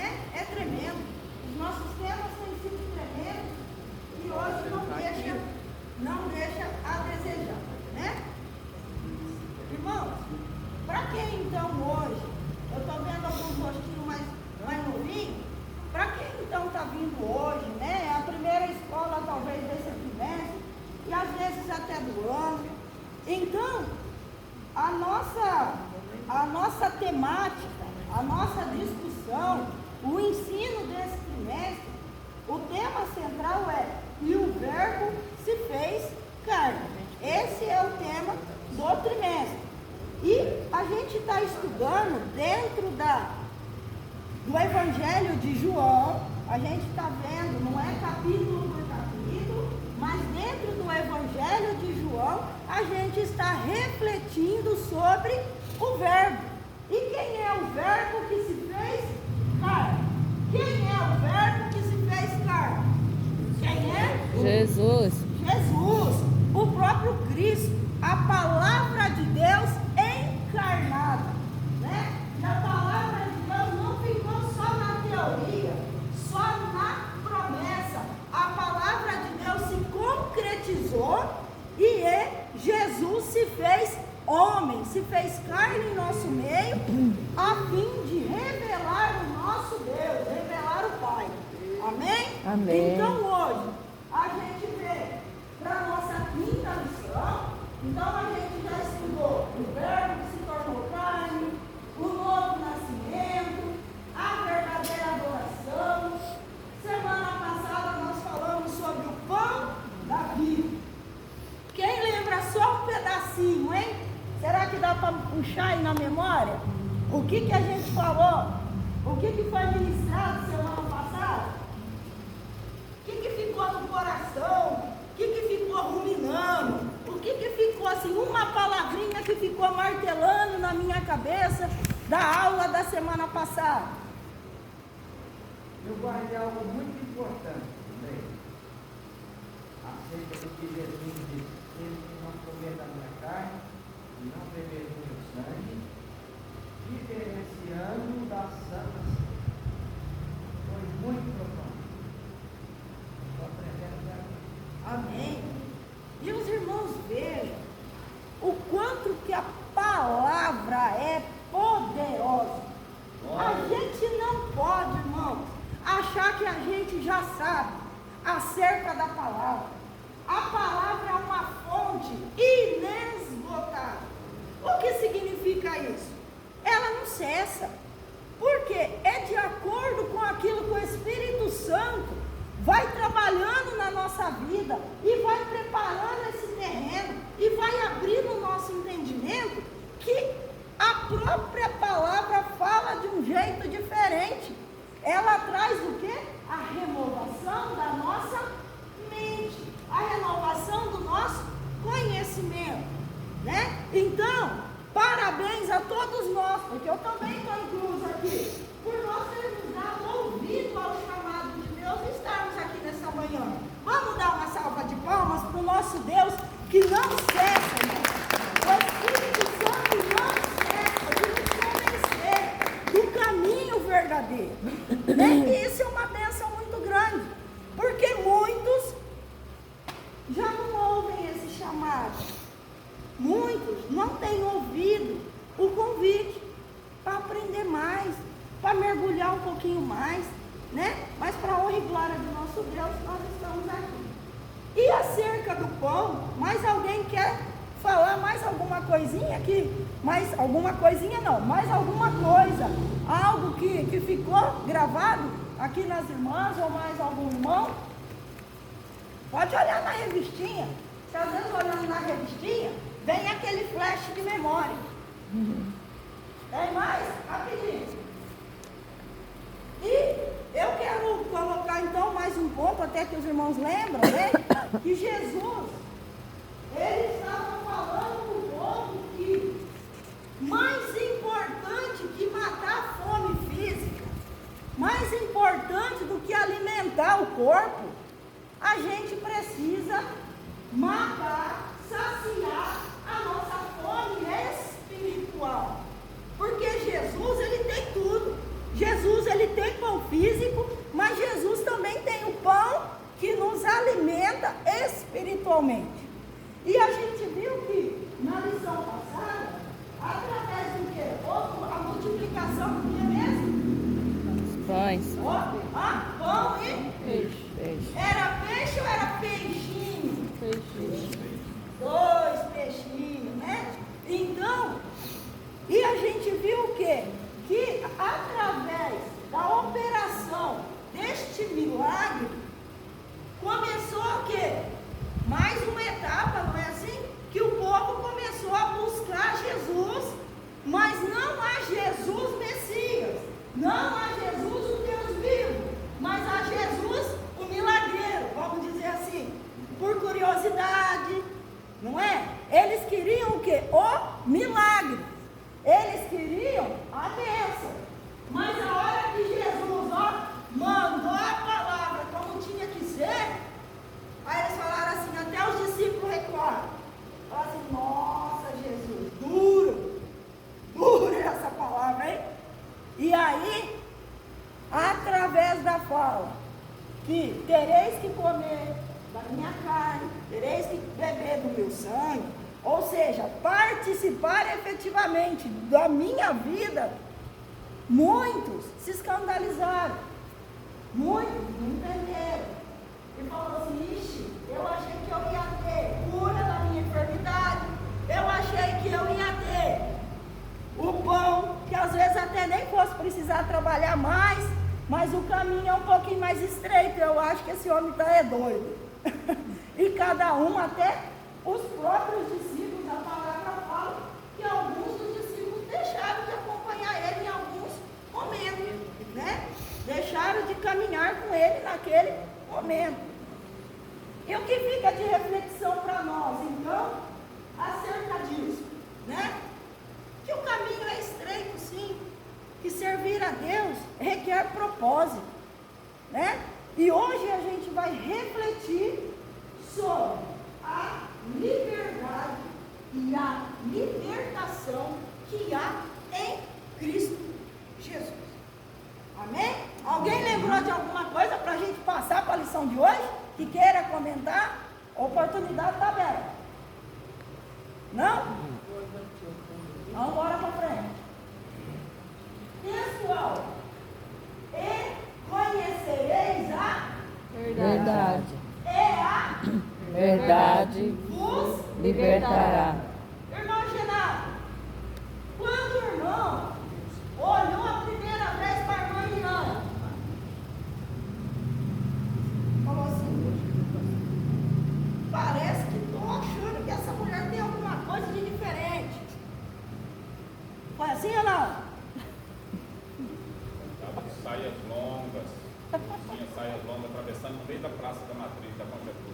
né? É tremendo. Os nossos temas têm sido tremendos e hoje não deixa a desejar, né? Irmãos, para quem então hoje, eu estou vendo alguns rostinhos mais novinhos, para quem então está vindo hoje, né? É a primeira escola talvez desse trimestre, e às vezes até do ano. Então, a nossa temática, a nossa discussão, o ensino desse trimestre, o tema central é: e o verbo se fez carne. Esse é o tema do trimestre. E a gente está estudando dentro do Evangelho de João. A gente está vendo, não é capítulo por capítulo, mas dentro do Evangelho de João, a gente está refletindo sobre o verbo. E quem é o verbo que se fez carne? Quem é o verbo que se fez carne? Quem é? Jesus. Jesus, o próprio Cristo, a palavra de Deus encarnada, né? E a palavra de Deus não ficou só na teoria, só na promessa. A palavra de Deus se concretizou e Jesus se fez homem, se fez carne em nosso meio, a fim de revelar o nosso Deus, revelar o Pai. Amém? Amém. Então hoje a gente vê para a nossa quinta lição. Então a gente já estudou o verbo que se tornou carne, o novo nascimento, a verdadeira adoração. Semana passada nós falamos sobre o pão da vida. Quem lembra só um pedacinho, hein? Será que dá para puxar aí na memória? O que a gente falou? O que foi ministrado semana passada? O que ficou no coração? O que ficou ruminando? O que ficou assim, uma palavrinha que ficou martelando na minha cabeça da aula da semana passada? Eu guardei algo muito importante também, acerca do que Jesus disse: eles que não comer da minha carne e não beber do meu sangue, diferenciando das santas. Foi muito profundo. Estou aprendendo agora. Amém. E os irmãos vejam o quanto que a palavra é poderosa. A gente não pode, irmãos, achar que a gente já sabe acerca da palavra. A palavra é uma fonte inesgotável. O que significa isso? Ela não cessa, porque é de acordo com aquilo que o Espírito Santo vai trabalhando na nossa vida e vai preparando esse terreno e vai abrindo o nosso entendimento, que a própria palavra fala de um jeito diferente. Ela traz o quê? A renovação da nossa mente, a renovação do nosso conhecimento, né? Então, parabéns a todos nós, porque eu também estou incluso aqui, por nós termos dado ouvido ao chamado de Deus e estarmos aqui nessa manhã. Vamos dar uma salva de palmas para o nosso Deus, que não cessa, né? O Espírito Santo não cessa de nos convencer do caminho verdadeiro. E isso é uma bênção muito grande, porque muitos já não ouvem esse chamado. Muitos não têm ouvido o convite para aprender mais, para mergulhar um pouquinho mais, né? Mas para a honra e glória do nosso Deus, nós estamos aqui. E acerca do pão, mais alguém quer falar mais alguma coisinha aqui? Mais alguma coisinha não, mais alguma coisa, algo que ficou gravado aqui nas irmãs ou mais algum irmão? Pode olhar na revistinha. Se às vezes olhando na revistinha, vem aquele flash de memória. Tem mais? Rapidinho. E eu quero colocar então mais um ponto, até que os irmãos lembram, né? Que Jesus, ele estava falando para o povo que mais importante que matar a fome física, mais importante do que alimentar o corpo, a gente precisa matar, saciar a nossa fome espiritual. Porque Jesus, ele tem tudo. Jesus, ele tem pão físico, mas Jesus também tem o pão que nos alimenta espiritualmente. E a gente viu que na lição passada, através do quê? A multiplicação do que mesmo? Pães. Pão e Peixe. Era peixe ou era peixinho? Peixe. 2 peixinhos, né? Então, e a gente viu o quê? Que através da operação deste milagre, começou o quê? Mais uma etapa, não é assim? Que o povo começou a buscar Jesus, mas não a Jesus Messias, não a Jesus o Deus vivo, mas a Jesus o milagreiro, vamos dizer assim, por curiosidade, não é? Eles queriam o quê? O milagre, eles queriam a bênção, mas a hora que Jesus, mandou a palavra como tinha que ser, aí eles falaram assim, até os discípulos recuaram. Falaram assim, nossa Jesus, dura essa palavra, hein? E aí, através da fala, que tereis que comer da minha carne, tereis que beber do meu sangue, ou seja, participar efetivamente da minha vida, muitos se escandalizaram, muitos não entenderam. E falou assim, ixi, eu achei que eu ia ter cura da minha enfermidade, eu achei que eu ia ter o pão, que às vezes até nem fosse precisar trabalhar mais, mas o caminho é um pouquinho mais estreito, eu acho que esse homem está doido. E cada um, até os próprios discípulos, a palavra fala que alguns dos discípulos deixaram de acompanhar ele em alguns momentos, né? Deixaram de caminhar com ele naquele momento. E o que fica de reflexão para nós, então, acerca disso, né? Que o caminho é estreito, sim, que servir a Deus requer propósito, né? E hoje a gente vai refletir sobre a liberdade e a libertação que há em Cristo Jesus. Amém? Alguém lembrou de alguma coisa para a gente passar para a lição de hoje? Que queira comentar? A oportunidade está aberta. Não? Então bora para frente. Pessoal, e conhecereis a Verdade. a Verdade vos libertará. Irmão Genaro, quando o irmão olhou a primeira vez para a irmã Irã, falou assim, parece que estou achando que essa mulher tem alguma coisa de diferente. Foi assim ou não? Estava de saias longas, tinha saias longas atravessando no meio da Praça da Matriz, da Conjectura.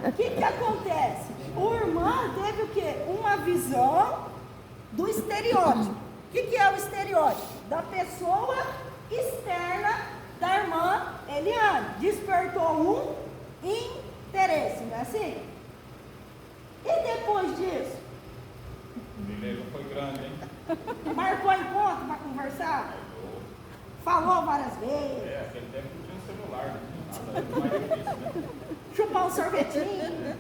O que acontece? O irmão teve o quê? Uma visão do estereótipo. O que é o estereótipo? Da pessoa externa da irmã Eliane. Despertou um interesse, não é assim? E depois disso? O beleza foi grande, hein? Marcou encontro para conversar? Falou várias vezes? É, aquele tempo não tinha celular, não tinha nada, mais difícil, né? Chupar um sorvetinho?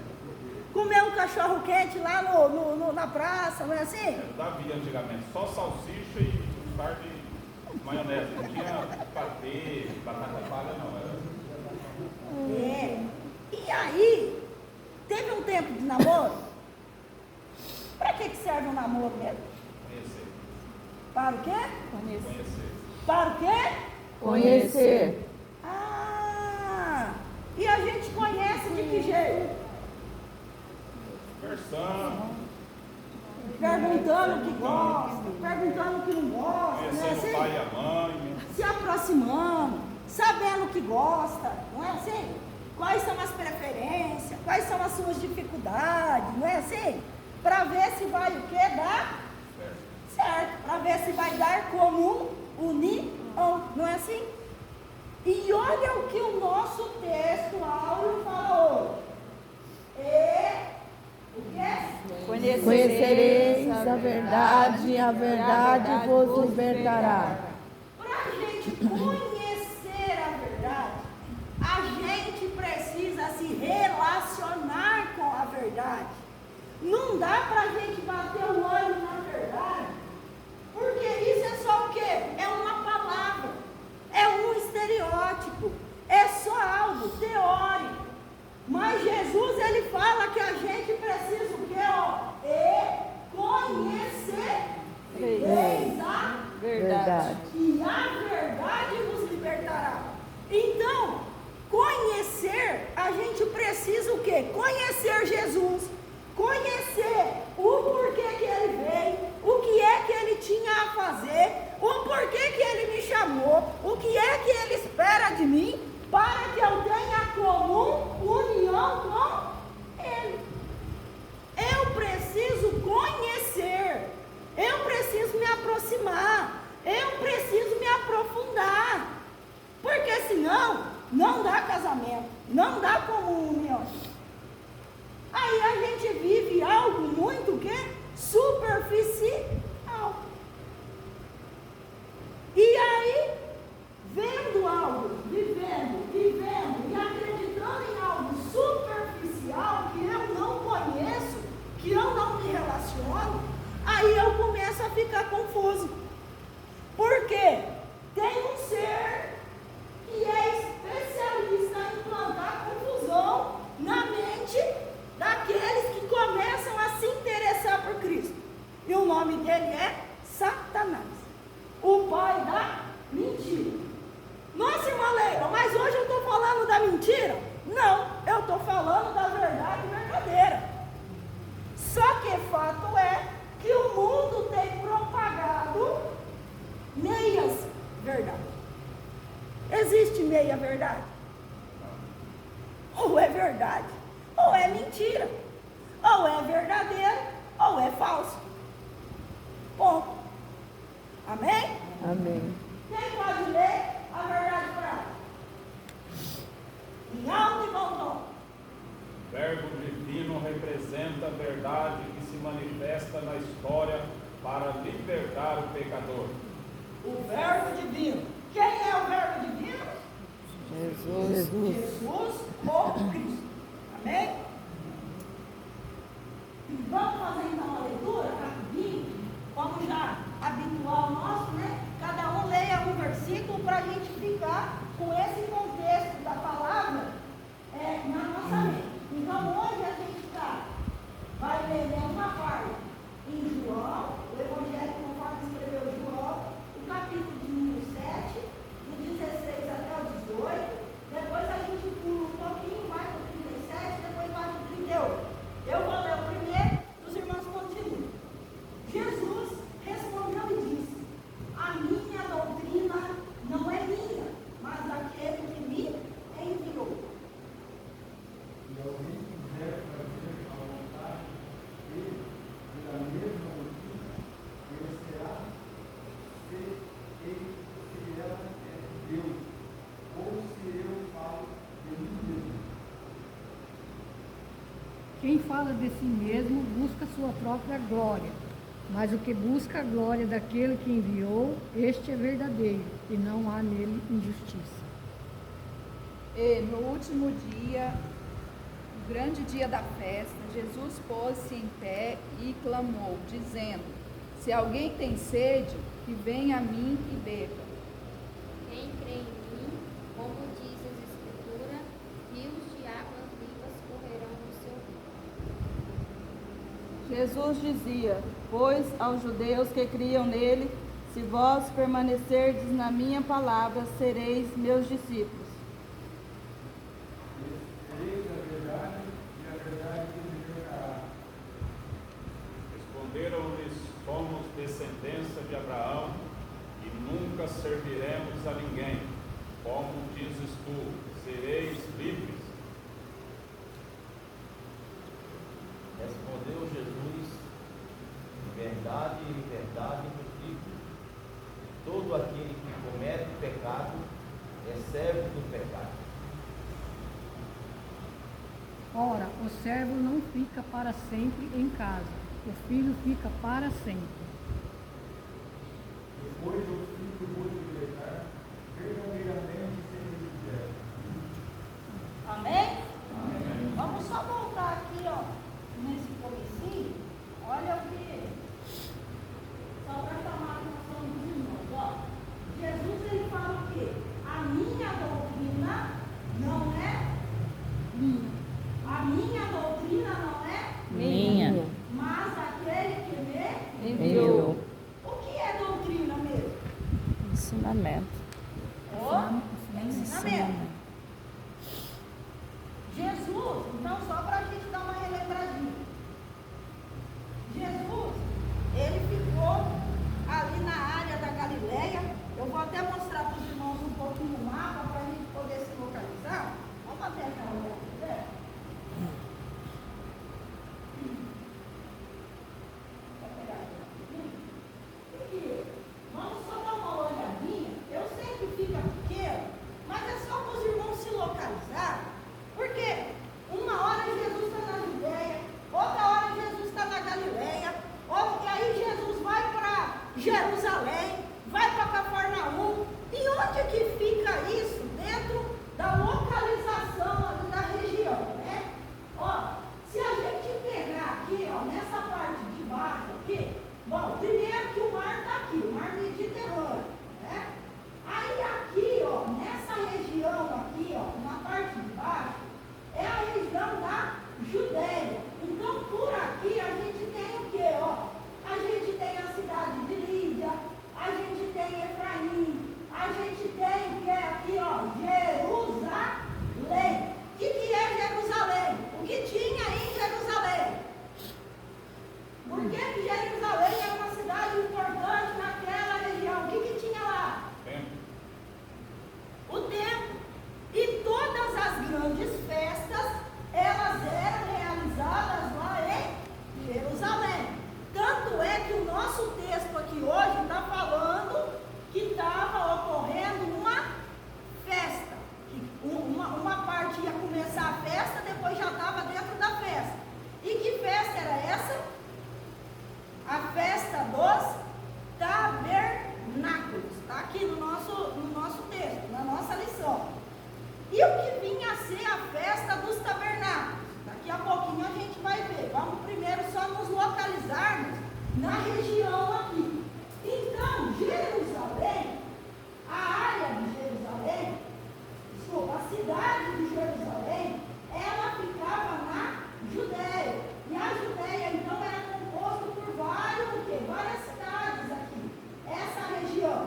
Comer um cachorro quente lá na praça, não é assim? Era o Davi antigamente, só salsicha e um par de maionese, não tinha patê, batata palha, não. Era... É. E aí, teve um tempo de namoro? Para que serve o namoro mesmo? Conhecer. Para o quê? Conhecer. Para o quê? Conhecer. Ah! E a gente conhece de que jeito? Conversando, Perguntando o que gosta, perguntando o que não gosta, não é conhecendo o assim? pai e a mãe. Se aproximando, sabendo o que gosta, não é assim? Quais são as preferências, quais são as suas dificuldades, não é assim? Para ver se vai o que dar certo, para ver se vai dar comum, união, não é assim? E olha o que o nosso texto áureo falou. O quê? Conhecereis a verdade vos libertará. Para a gente verdade. Não dá para a gente bater o olho na verdade, porque isso é só o quê? É uma palavra, é um estereótipo, é só algo teórico. Mas Jesus, ele fala que a gente precisa o quê? Conhecer a Verdade. e a verdade nos libertará. Então, conhecer, a gente precisa o quê? Conhecer Jesus, conhecer o porquê que ele veio, o que é que ele tinha a fazer, o porquê que ele me chamou, o que é que ele espera de mim, para que eu tenha comum união com ele. Eu preciso conhecer, eu preciso me aproximar, eu preciso me aprofundar, porque senão não dá casamento, não dá comum união. Aí a gente vive algo muito o quê? Superficial. E aí, vendo algo, vivendo e acreditando em algo superficial que eu não conheço, que eu não me relaciono, aí eu começo a ficar confuso. Por quê? Tem um ser que é especialista em plantar confusão na mente daqueles que começam a se interessar por Cristo. E o nome dele é Satanás, o pai da mentira. Nossa, irmã Leila, mas hoje eu estou falando da mentira? Não, eu estou falando da verdade verdadeira. Só que fato é que o mundo tem propagado meias verdades. Existe meia verdade? Ou é verdade, ou é mentira, ou é verdadeiro, ou é falso. Ponto. Amém? Amém. Quem pode ler a verdade prática? Em alto e bom tom. O verbo divino representa a verdade que se manifesta na história para libertar o pecador. O verbo divino. Quem é o verbo divino? Jesus. Jesus ou Cristo. Amém? Vamos fazer então a leitura rapidinho, como já habitual nosso, né? Cada um leia um versículo para a gente ficar com esse contexto da palavra na nossa mente. Então hoje a gente vai ler uma parte em João, o Evangelho conforme escreveu João, o capítulo de número 7, do 16 até o 18. Depois a gente pula um pouquinho, vai para o 37, depois vai para o 38. Eu vou ler o primeiro, os irmãos continuam. Jesus respondeu e disse: a minha doutrina não é minha, mas daquele que me enviou. E alguém quiser fazer a vontade dele, e da mesma doutrina, ele será se ela é Deus, ou se eu falo de mim mesmo. Quem fala de si mesmo busca sua própria glória, mas o que busca a glória daquele que enviou, este é verdadeiro, e não há nele injustiça. E no último dia, no grande dia da festa, Jesus pôs-se em pé e clamou, dizendo: se alguém tem sede, que venha a mim e beba. Quem crê em mim, como diz as Escrituras, rios de águas vivas correrão do seu ventre. Jesus dizia, pois aos judeus que criam nele, se vós permanecerdes na minha palavra, sereis meus discípulos. Eis a verdade, e a verdade que libertará. Responderam-lhes: somos descendência de Abraão e nunca serviremos a ninguém. Como dizes tu, sereis livres? Respondeu Jesus: em verdade vos digo, todo aquele que comete pecado é servo do pecado. Ora, o servo não fica para sempre em casa, o filho fica para sempre. Depois o Filho vos libertar, verdadeiramente sem quiser. Amém? Vamos só voltar aqui, Ensinamento. Ensinamento. Jesus, então só para a gente dar uma relembradinha. Jesus, ele ficou ali na área da Galileia. Eu vou até mostrar para os irmãos um pouquinho o mapa para a gente poder se localizar. Vamos até aquela olhada. Vamos só dar uma olhadinha. Eu sei que fica pequeno, mas é só para os irmãos se localizar. Porque uma hora Jesus está na Judéia, outra hora Jesus está na Galileia, e aí Jesus vai para Jerusalém, vai para Cafarnaum. E onde que fica isso? Dentro da localização ali da região, né? Ó, se a gente pegar aqui, ó, nessa parte de baixo aqui, bom, primeiro que o mar está aqui, o mar Mediterrâneo, né? Aí aqui, ó, nessa região aqui, ó, na parte de baixo, é a região da Judéia. Então, por aqui, a gente tem o quê, ó? A gente tem a cidade de Lídia, a gente tem Efraim, a gente tem o que aqui, ó? Jerusalém. O que é Jerusalém? O que tinha em Jerusalém? Por que Jerusalém é uma cidade importante naquela região? O que tinha lá? O templo. E todas as grandes festas, elas eram realizadas lá em Jerusalém. Tanto é que o nosso texto aqui hoje está falando que estava ocorrendo uma festa. Uma parte ia começar a festa, depois já estava dentro da festa. E que festa era essa? A festa dos tabernáculos. Está aqui no nosso texto, na nossa lição. E o que vinha a ser a festa dos tabernáculos? Daqui a pouquinho a gente vai ver. Vamos primeiro só nos localizarmos na região aqui. Então, Jerusalém, a área de Jerusalém, desculpa, a cidade de Jerusalém, ela ficava na Judéia. E a Judéia, então, era composta por várias cidades aqui. Essa região.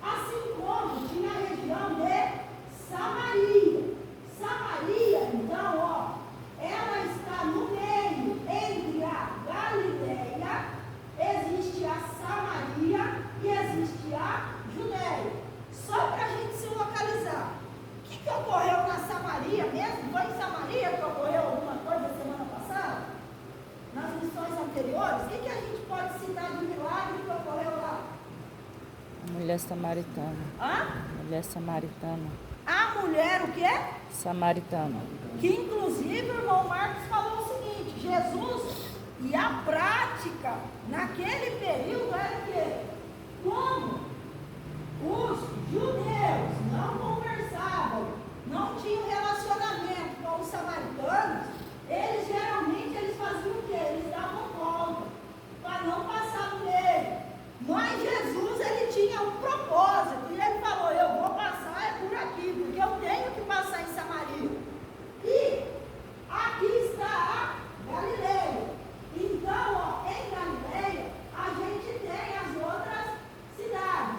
Assim como tinha a região de Samaria. Samaria, então, ó, ela está no meio, entre a Galileia, existe a Samaria e existe a Judéia. Só para a gente se localizar. O que ocorreu na Samaria mesmo? Foi em Samaria que ocorreu alguma coisa semana passada? Nas missões anteriores? O que a gente pode citar de milagre que ocorreu lá? A mulher samaritana. Hã? Mulher samaritana. A mulher o quê? Samaritana. Que inclusive o irmão Marcos falou o seguinte: Jesus, e a prática naquele período era o quê? Como os judeus não conversavam, não tinham relacionamento com os samaritanos, eles faziam o quê? Eles davam volta para não passar no meio. Mas Jesus, ele tinha um propósito, e ele falou: eu vou passar por aqui, porque eu tenho que passar em Samaria. E aqui está a Galileia. Então, ó, em Galileia, a gente tem as outras cidades.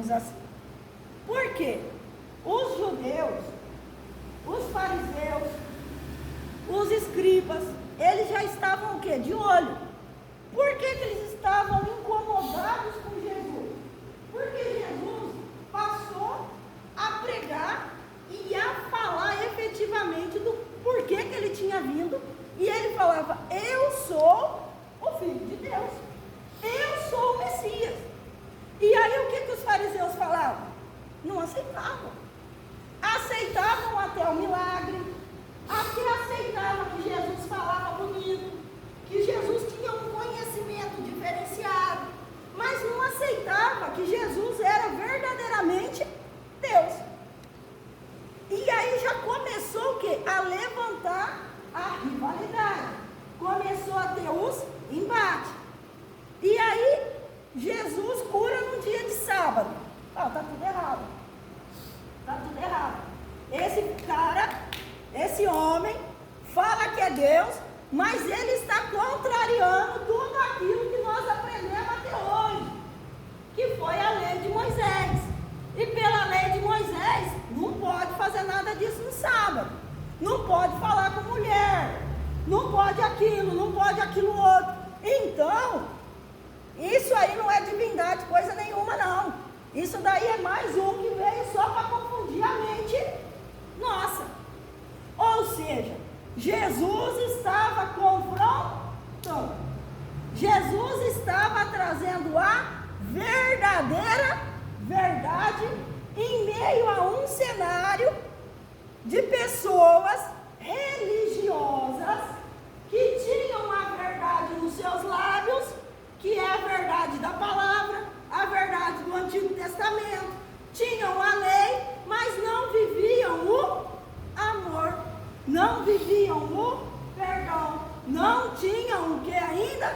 digamos assim. Por quê? Os judeus, os fariseus, os escribas, eles já estavam o quê? De olho. Por que eles estavam incomodados com Jesus? Porque Jesus passou a pregar e a falar efetivamente do porquê que ele tinha vindo. E ele falava, eu sou o Filho de Deus. Eu sou o Messias. E aí o que os fariseus falavam? Não aceitavam. Aceitavam até o milagre, até aceitavam que Jesus falava bonito, que Jesus tinha um conhecimento diferenciado, mas não aceitava que Jesus era verdadeiramente Deus. E aí já começou o quê? A levantar a rivalidade. Começou a ter os embates. E aí Jesus cura num dia de sábado. Está tudo errado. Está tudo errado. Esse cara, esse homem, fala que é Deus, mas ele está contrariando tudo aquilo que nós aprendemos até hoje, que foi a lei de Moisés. E pela lei de Moisés, não pode fazer nada disso no sábado. Não pode falar com mulher. Não pode aquilo outro. Então, isso aí não é divindade, coisa nenhuma não. Isso daí é mais um que veio só para confundir a mente nossa. Ou seja, Jesus estava confrontando. Jesus estava trazendo a verdadeira verdade em meio a um cenário de pessoas religiosas que tinham a verdade nos seus lábios, que é a verdade da palavra, a verdade do Antigo Testamento, tinham a lei, mas não viviam o amor, não viviam o perdão, não tinham o que ainda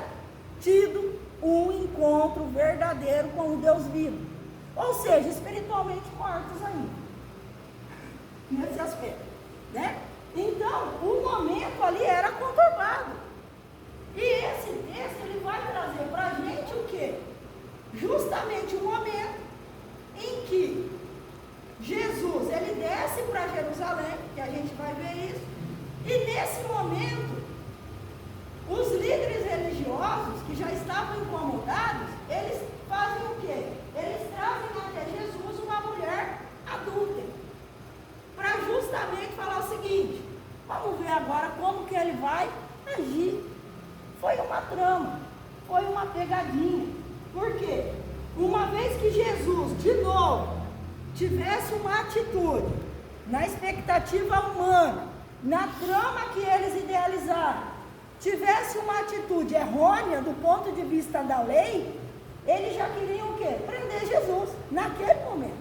tido um encontro verdadeiro com o Deus vivo, ou seja, espiritualmente mortos ainda, nesse aspecto, né? Então, o momento ali era conturbado, e esse texto ele vai trazer para a gente o quê? Justamente o momento em que Jesus, ele desce para Jerusalém, que a gente vai ver isso, e nesse momento, os líderes religiosos, que já estavam incomodados, eles fazem o quê? Eles trazem até Jesus uma mulher adúltera, para justamente falar o seguinte, vamos ver agora como que ele vai agir. Foi uma trama, foi uma pegadinha. Por quê? Uma vez que Jesus, de novo, tivesse uma atitude na expectativa humana, na trama que eles idealizaram, tivesse uma atitude errônea do ponto de vista da lei, eles já queriam o quê? Prender Jesus, naquele momento.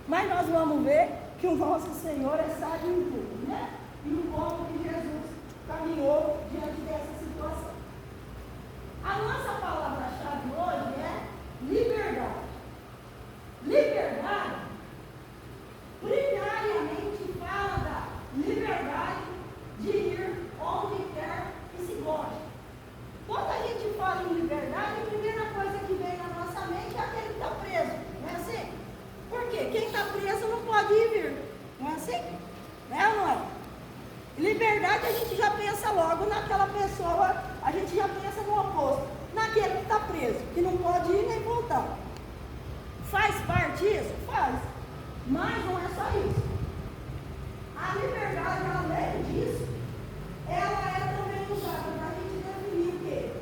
Mas nós vamos ver que o nosso Senhor é sábio em tudo, né? E o como que Jesus caminhou diante dessa situação. A nossa palavra-chave hoje é liberdade. Liberdade, primariamente, fala da liberdade de ir onde quer que se goste. Quando a gente fala em liberdade, a primeira coisa que vem na nossa mente é aquele que está preso, não é assim? Por quê? Quem está preso não pode ir e vir, não é assim? Né ou não é? Liberdade a gente já pensa logo naquela pessoa, a gente já pensa no oposto, naquele que está preso, que não pode ir nem voltar. Faz parte isso? Faz. Mas não é só isso. A liberdade, além disso, ela é também usada para a gente definir o quê?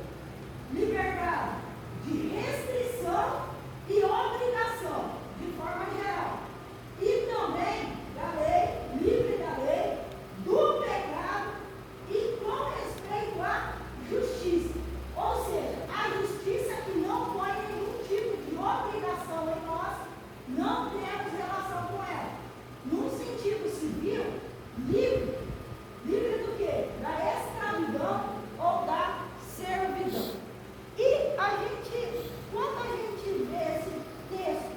Liberdade de restrição e obrigação, de forma geral. E também da lei, livre da lei, do pecado e com respeito à justiça. Ou seja, a justiça que não põe nenhum tipo de obrigação em nós, não temos relação com ela. No sentido civil, livre. Livre do quê? Da escravidão ou da servidão. E a gente, quando a gente vê esse texto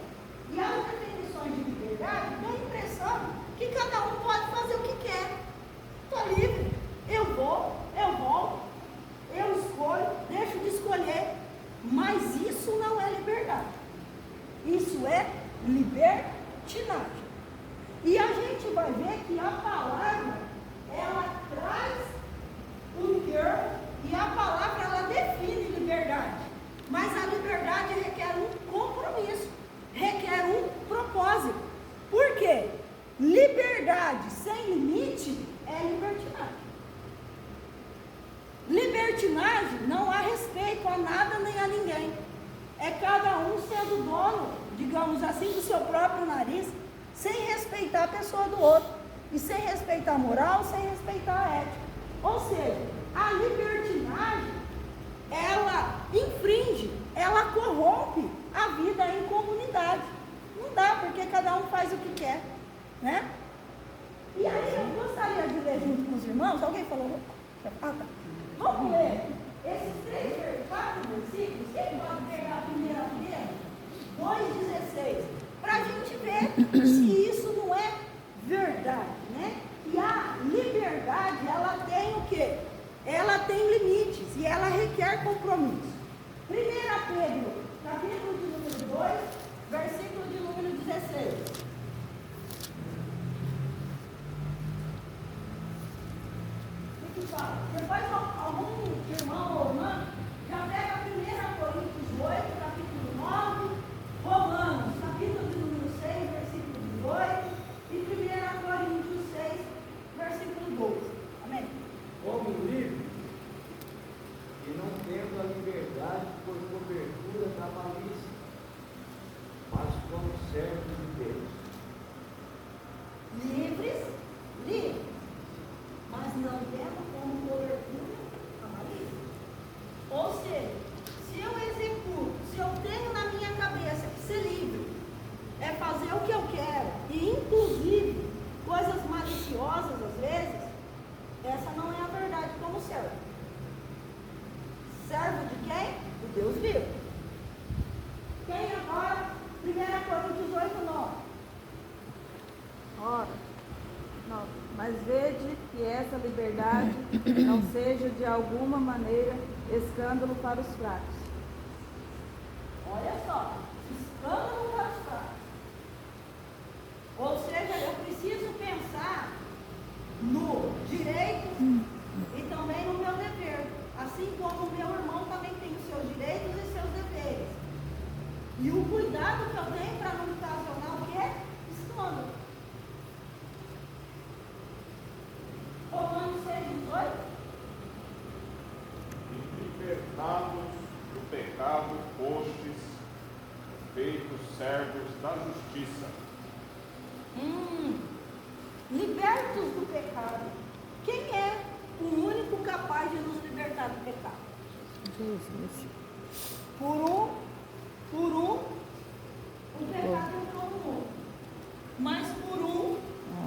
e as definições de liberdade, dá a impressão que cada um pode fazer o que quer. Estou livre, eu vou, eu volto, eu escolho, deixo de escolher. Mas isso não é liberdade. Isso é libertinagem. E a gente vai ver que a palavra, ela traz um termo, e a palavra, ela define liberdade. Mas a liberdade requer um compromisso, requer um propósito. Por quê? Liberdade sem limite é libertinagem. Libertinagem não há respeito a nada nem a ninguém. É cada um sendo dono, digamos assim, do seu próprio nariz, sem respeitar a pessoa do outro, e sem respeitar a moral, sem respeitar a ética. Ou seja, a libertinagem, ela infringe, ela corrompe a vida em comunidade. Não dá, porque cada um faz o que quer, né? E aí eu gostaria de ler junto com os irmãos. Alguém falou? Ah, tá. Vamos ler esses 4 versículos. Quem pode pegar a primeira Pedro 2,16, para a gente ver se isso não é verdade, né? E a liberdade, ela tem o quê? Ela tem limites e ela requer compromisso. 1 Pedro, capítulo de número 2, versículo de número 16. Depois algum irmão ou irmã já pega 1 Coríntios 8, capítulo 9, Romanos, capítulo de número 6, versículo 18, e 1 Coríntios 6, versículo 12. Amém? Como livre, e não tendo a liberdade por cobertura da malícia, mas como servos de Deus. Livres, mas não tendo como cobertura a malícia. Ou seja, se eu executo, se eu tenho na minha cabeça que ser livre é fazer o que eu quero, e inclusive coisas maliciosas às vezes, essa não é a verdade como servo. Servo de quem? Do Deus vivo. Quem agora? 1 Coríntios 8, 9. Ora, não, mas vede que essa liberdade não seja de alguma maneira escândalo para os fracos. Olha só, escândalo para os fracos. Ou seja, eu preciso pensar no direito e também no meu dever. Assim como o meu irmão também tem os seus direitos e seus deveres. E o cuidado que eu tenho para não ocasionar o quê? Escândalo. Romanos 6,18. E libertados do pecado fostes, feitos servos da justiça. Libertos do pecado. Quem é o único capaz de nos libertar do pecado? Jesus. O pecado entrou no mundo. Mas por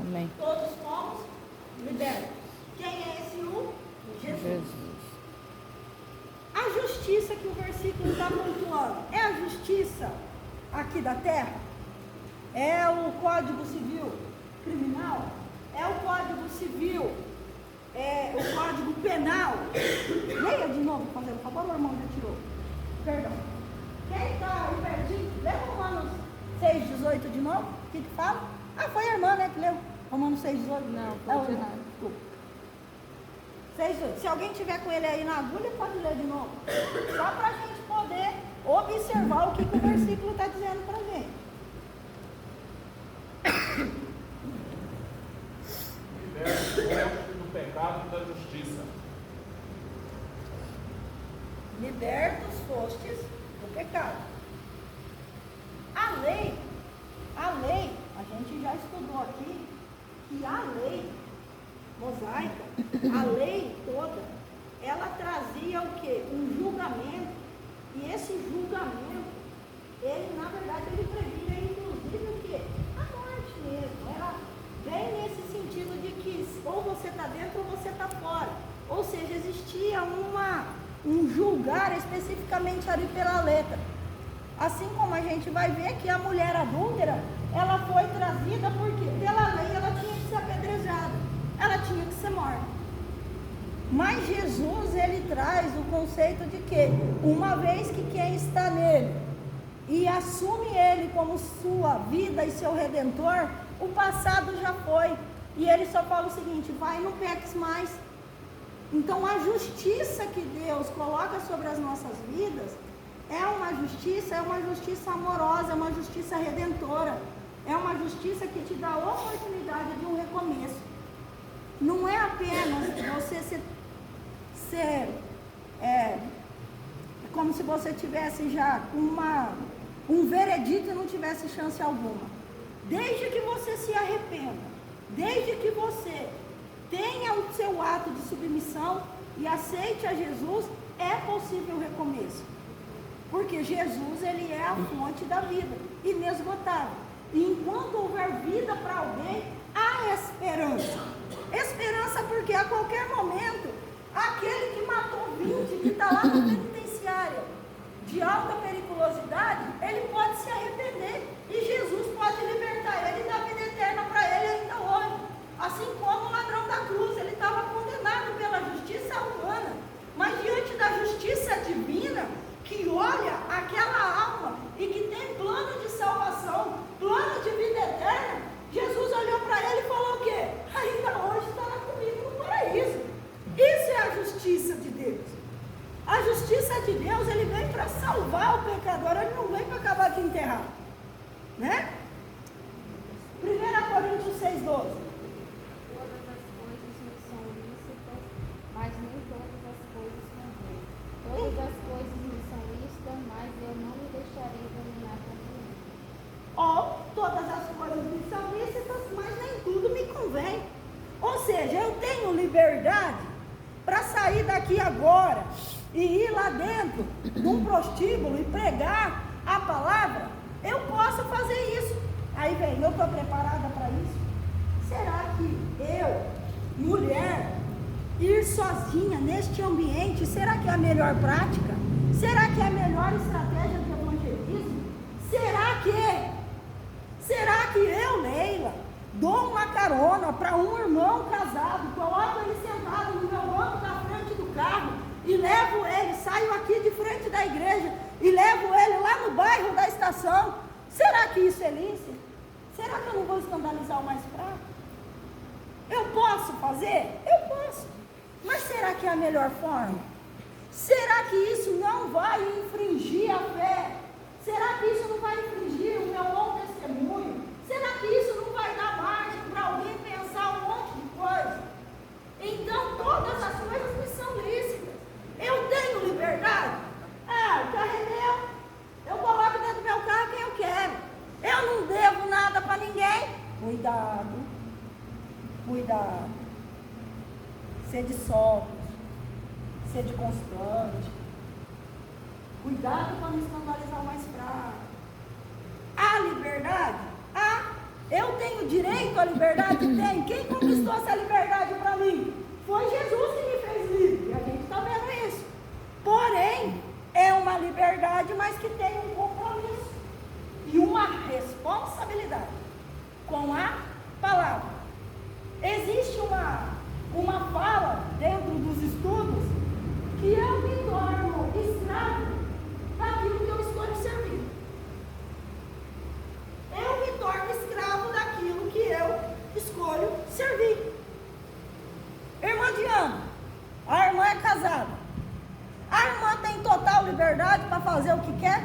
Amém. todos fomos libertos. Quem é esse Jesus. Jesus. A justiça que o versículo está pontuando é a justiça aqui da terra? É o Código Civil Criminal? É o Código Civil? É o Código Penal? Leia de novo, fazendo favor, meu irmão já tirou. Perdão. Quem está aí pertinho? Lê Romanos 6,18 de novo? O que fala? Ah, foi a irmã, né, que leu Romanos 6,18? Não, foi o Renato. Desculpa. 6,18. Se alguém tiver com ele aí na agulha, pode ler de novo. Só para a gente poder observar o que o versículo está dizendo para a gente. Libertos do pecado e da justiça. Libertos fostes do pecado. A lei, a gente já estudou aqui, que a lei mosaica, a lei toda, ela trazia o quê? Um julgamento, e esse julgamento, ele na verdade, ele previa inclusive o quê? A morte mesmo. Ela vem nesse sentido de que ou você está dentro ou você está fora. Ou seja, existia um julgar especificamente ali pela letra. Assim como a gente vai ver que a mulher adúltera, ela foi trazida porque pela lei ela tinha que ser apedrejada, ela tinha que ser morta. Mas Jesus, ele traz o conceito de que, uma vez que quem está nele e assume Ele como sua vida e seu Redentor, o passado já foi. E Ele só fala o seguinte: vai, não peques mais. Então a justiça que Deus coloca sobre as nossas vidas é uma justiça amorosa, é uma justiça redentora, é uma justiça que te dá a oportunidade de um recomeço. Não é apenas você ser como se você tivesse já um veredito e não tivesse chance alguma. Desde que você se arrependa, desde que você tenha o seu ato de submissão e aceite a Jesus, é possível recomeço. Porque Jesus, Ele é a fonte da vida, inesgotável. E enquanto houver vida para alguém, há esperança. Esperança porque a qualquer momento, aquele que matou 20, que está lá na penitenciária de alta periculosidade, ele pode se arrepender. E Jesus pode libertar ele e dar vida eterna para ele ainda hoje. Assim como o ladrão da cruz, ele estava condenado pela justiça humana. Mas diante da justiça divina, que olha aquela alma e que tem plano de salvação, plano de vida eterna, Jesus olhou para ele e falou o quê? Ainda hoje estará comigo no paraíso. Isso é a justiça de Deus. A justiça de Deus, Ele vem para salvar o pecador, Ele não vem para acabar de enterrar. Né? 1 Coríntios 6,12. Todas as coisas me são lícitas, mas nem todas as coisas convêm. Todas as coisas me são lícitas, mas eu não me deixarei dominar por ninguém. Ou todas as coisas me são lícitas, mas nem tudo me convém. Ou seja, eu tenho liberdade para sair daqui agora e ir lá dentro de um prostíbulo e pregar a palavra. Eu posso fazer isso. Aí vem, eu estou preparada para isso? Será que eu, mulher, ir sozinha neste ambiente, será que é a melhor prática? Será que é a melhor estratégia de evangelismo? Será que eu, Leila, dou uma carona para um irmão casado, coloco ele sentado no meu banco da frente do carro e levo ele, saio aqui de frente da igreja e levo ele lá no bairro da estação? Será que isso é lícito? Será que eu não vou escandalizar o mais fraco? Eu posso fazer? Eu posso. Mas será que é a melhor forma? Será que isso não vai infringir a fé? Será que isso não vai infringir o meu bom testemunho? Será que isso não vai dar margem para alguém pensar um monte de coisa? Então todas as coisas me são lícitas. Eu tenho liberdade? O carro é meu. Eu coloco dentro do meu carro quem eu quero. Eu não devo nada para ninguém. Cuidado. Sede sóbrio. Sede constante. Cuidado para não escandalizar o mais fraco. Há liberdade? Eu tenho direito à liberdade? Tenho. Quem conquistou essa liberdade para mim? Foi Jesus que me fez livre. E a gente está vendo isso. Porém, é uma liberdade, mas que tem um compromisso e uma responsabilidade com a palavra. Existe uma fala dentro dos estudos que eu me torno escravo daquilo que eu escolho servir. Eu me torno escravo daquilo que eu escolho servir. Irmã Diana, a irmã é casada. A irmã tem total liberdade para fazer o que quer?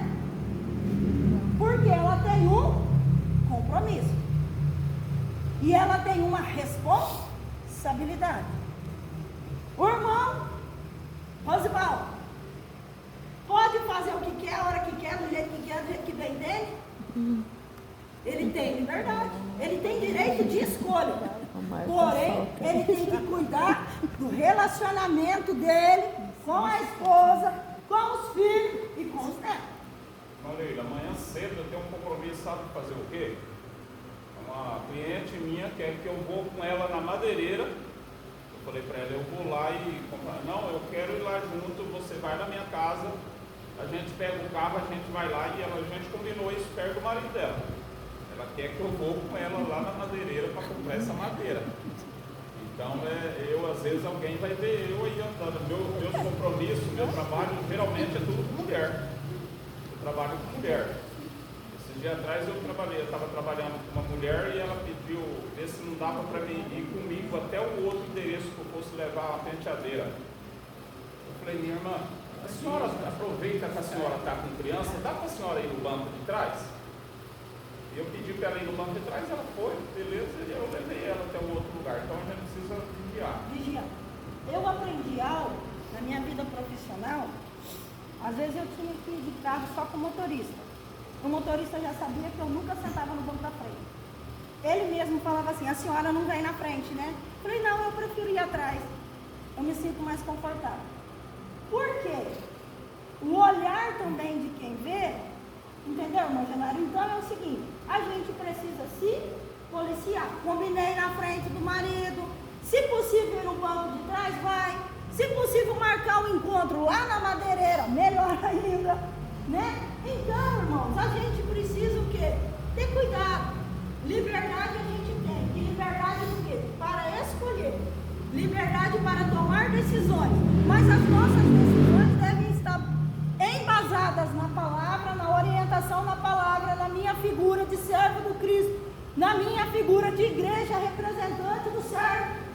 Porque ela tem um compromisso. E ela tem uma responsabilidade. O irmão Rosivaldo pode fazer o que quer, a hora que quer, do jeito que quer, do jeito que bem dele? Ele tem liberdade. Ele tem direito de escolha. Porém, ele tem que cuidar do relacionamento dele com a esposa, com os filhos e com os netos. Marília, amanhã cedo eu tenho um compromisso, sabe fazer o quê? Uma cliente minha quer que eu vou com ela na madeireira. Eu falei para ela, eu vou lá e comprar. Não, eu quero ir lá junto, você vai na minha casa, a gente pega o carro, a gente vai lá e a gente combinou isso perto do marido dela. Ela quer que eu vou com ela lá na madeireira para comprar essa madeira. Então, às vezes alguém vai ver eu aí andando. Meus compromissos, meu trabalho, geralmente é tudo com mulher. Eu trabalho com mulher. Esse dia atrás eu estava trabalhando com uma mulher e ela pediu, ver se não dava para mim ir comigo até o outro endereço que eu fosse levar a penteadeira. Eu falei, minha irmã, a senhora aproveita que a senhora está com criança, dá para a senhora ir no banco de trás? Eu pedi para ela ir no banco de trás, ela foi, beleza, e eu levei ela até um outro lugar. Então a gente precisa vigiar. Vigia. Eu aprendi algo na minha vida profissional. Às vezes eu tinha que ir de carro só com o motorista. O motorista já sabia que eu nunca sentava no banco da frente. Ele mesmo falava assim, a senhora não vem na frente, né? Eu falei, não, eu prefiro ir atrás. Eu me sinto mais confortável. Por quê? O olhar também de quem vê, entendeu, irmão Janário? Então é o seguinte, a gente precisa se policiar. Combinei na frente do marido, se possível ir no banco de trás, vai. Se possível marcar um encontro lá na madeireira, melhor ainda, né? Então, irmãos, a gente precisa o quê? Ter cuidado. Liberdade a gente tem. E liberdade do quê? Para escolher. Liberdade para tomar decisões. Mas as nossas decisões devem estar embasadas na palavra, na orientação na palavra, na minha figura de servo do Cristo, na minha figura de igreja representante do servo,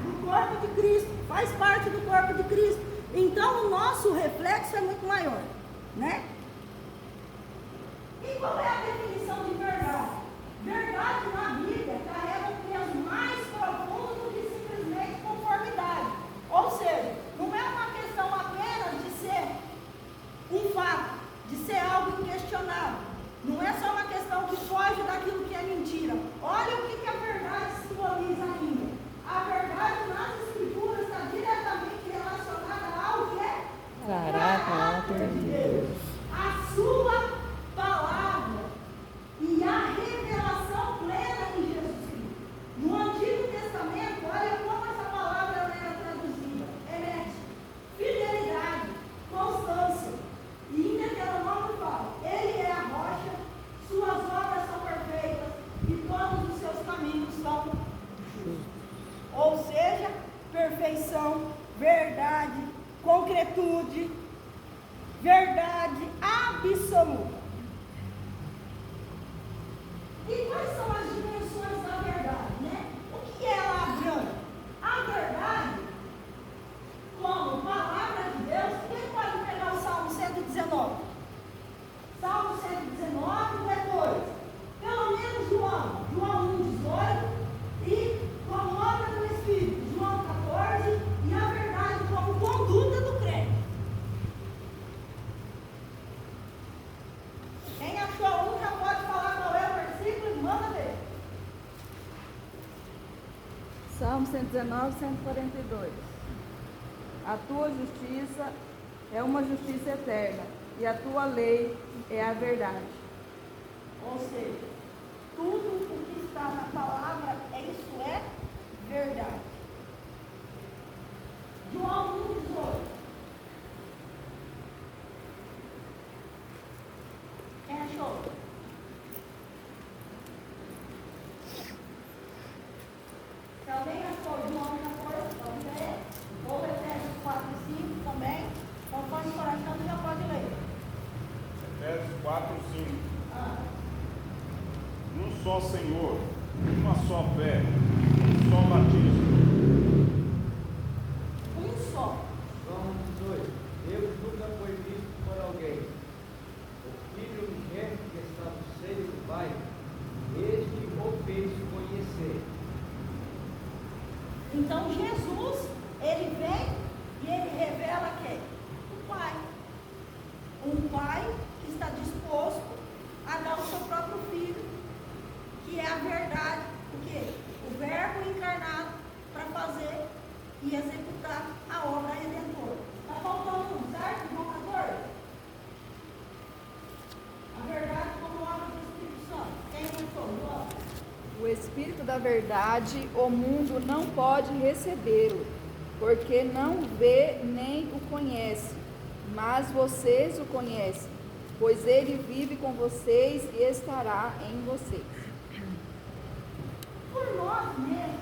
do corpo de Cristo, faz parte do corpo de Cristo. Então o nosso reflexo é muito maior, né? E qual é a definição de verdade? Verdade na Bíblia carrega um peso mais profundo do que simplesmente conformidade. Ou seja, não é uma questão apenas de ser um fato, de ser algo inquestionável. Não é só uma questão que foge daquilo que é mentira. Olha o que a verdade simboliza ainda. A verdade nas Escrituras está diretamente relacionada ao que é Caráter de Deus. A sua palavra e a revelação plena em Jesus Cristo. No Antigo Testamento, olha como essa palavra era traduzida. Remete, fidelidade, constância. E em Deuteronômio fala, ele é a rocha, suas obras são perfeitas e todos os seus caminhos são justos. Ou seja, perfeição, verdade, concretude, verdade absoluta. E quais são as dimensões da verdade, né? O que ela abrange? A verdade, como palavra de Deus, quem pode pegar o Salmo 119? Salmo 119, depois, pelo menos João 1,18, e como obra do Espírito, João 14, e a verdade como conduta do crente. Quem achou um já pode falar qual é o versículo e manda ver. Salmo 119, 142. A tua justiça é uma justiça eterna, e a tua lei é a verdade. Ou seja, tudo o que está na palavra, isso é verdade. João 1,18. Quem achou? Se alguém achou João 14, pode ler. Ou Efésios 4 e 5 também. Conforme o coração, já pode ler. Efésios 4, 5. Um só Senhor, uma só fé, um só batismo. Um só. João 18. Deus nunca foi visto por alguém. O Filho unigênito que está no seio do Pai, este o fez conhecer. Então Jesus, ele vem e ele revela quem? O Pai. Um Pai que está disposto a dar o seu próprio Filho, que é a verdade, o quê? O Verbo encarnado para fazer e executar a obra redentora. Está faltando um, certo, João 14? A verdade como obra do Espírito Santo. Quem pensou? O Espírito da verdade, o mundo não pode recebê-lo, porque não vê nem o conhece, mas vocês o conhecem, pois ele vive com vocês e estará em vocês. Por nós mesmos,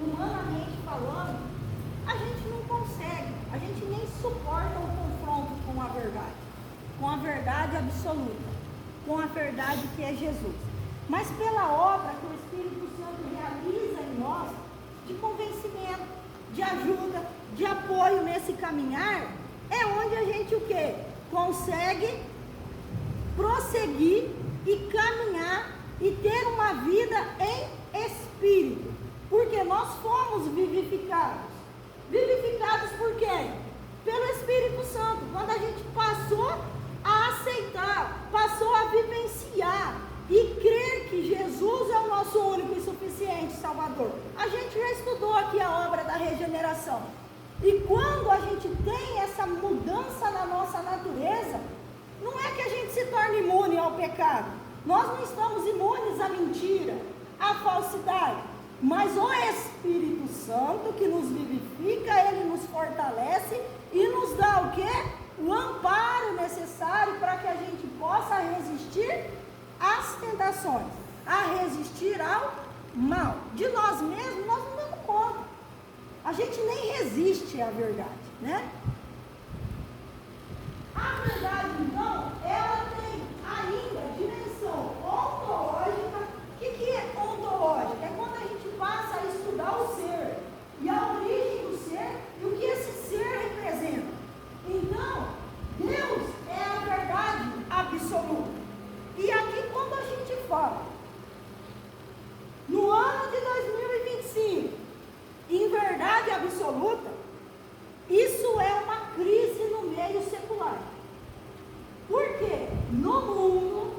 humanamente falando, a gente não consegue, a gente nem suporta o confronto com a verdade absoluta, com a verdade que é Jesus. Mas pela obra que o Espírito Santo realiza em nós, de convencimento, de ajuda, de apoio nesse caminhar, é onde a gente o quê? Consegue prosseguir e caminhar e ter uma vida em espírito. Porque nós fomos vivificados. Vivificados por quem? Pelo Espírito Santo. Quando a gente passou a aceitar, passou a vivenciar e crer que Jesus é o nosso único e suficiente Salvador. A gente já estudou aqui a obra da regeneração. E quando a gente tem essa mudança na nossa natureza, não é que a gente se torne imune ao pecado. Nós não estamos imunes à mentira, à falsidade. Mas o Espírito Santo que nos vivifica, ele nos fortalece e nos dá o quê? O amparo necessário para que a gente possa resistir às tentações, a resistir ao mal. De nós mesmos, nós não damos conta. A gente nem resiste à verdade, né? A verdade, então, ela tem ainda dimensão ontológica. O que é ontológica? É quando a gente passa a estudar o ser e a origem do ser e o que esse ser representa. Então, Deus é a verdade absoluta. E aqui, quando a gente fala no ano de 2025 em verdade absoluta, isso é uma crise no meio secular. Porque no mundo,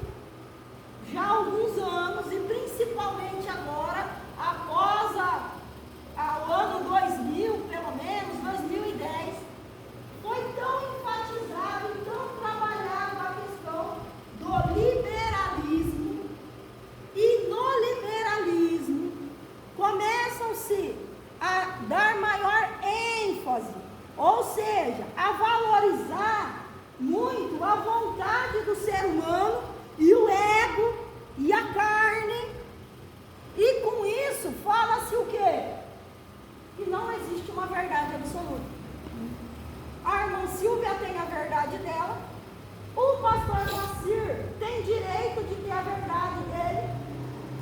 já há alguns anos, e principalmente agora, após o ano 2000, pelo menos, 2010, foi tão enfatizado e tão trabalhado a questão do liberalismo. E no liberalismo, começam-se a dar maior ênfase, ou seja, a valorizar muito a vontade do ser humano e o ego e a carne. E com isso fala-se o quê? Que não existe uma verdade absoluta. A irmã Silvia tem a verdade dela, o pastor Moacir tem direito de ter a verdade dele,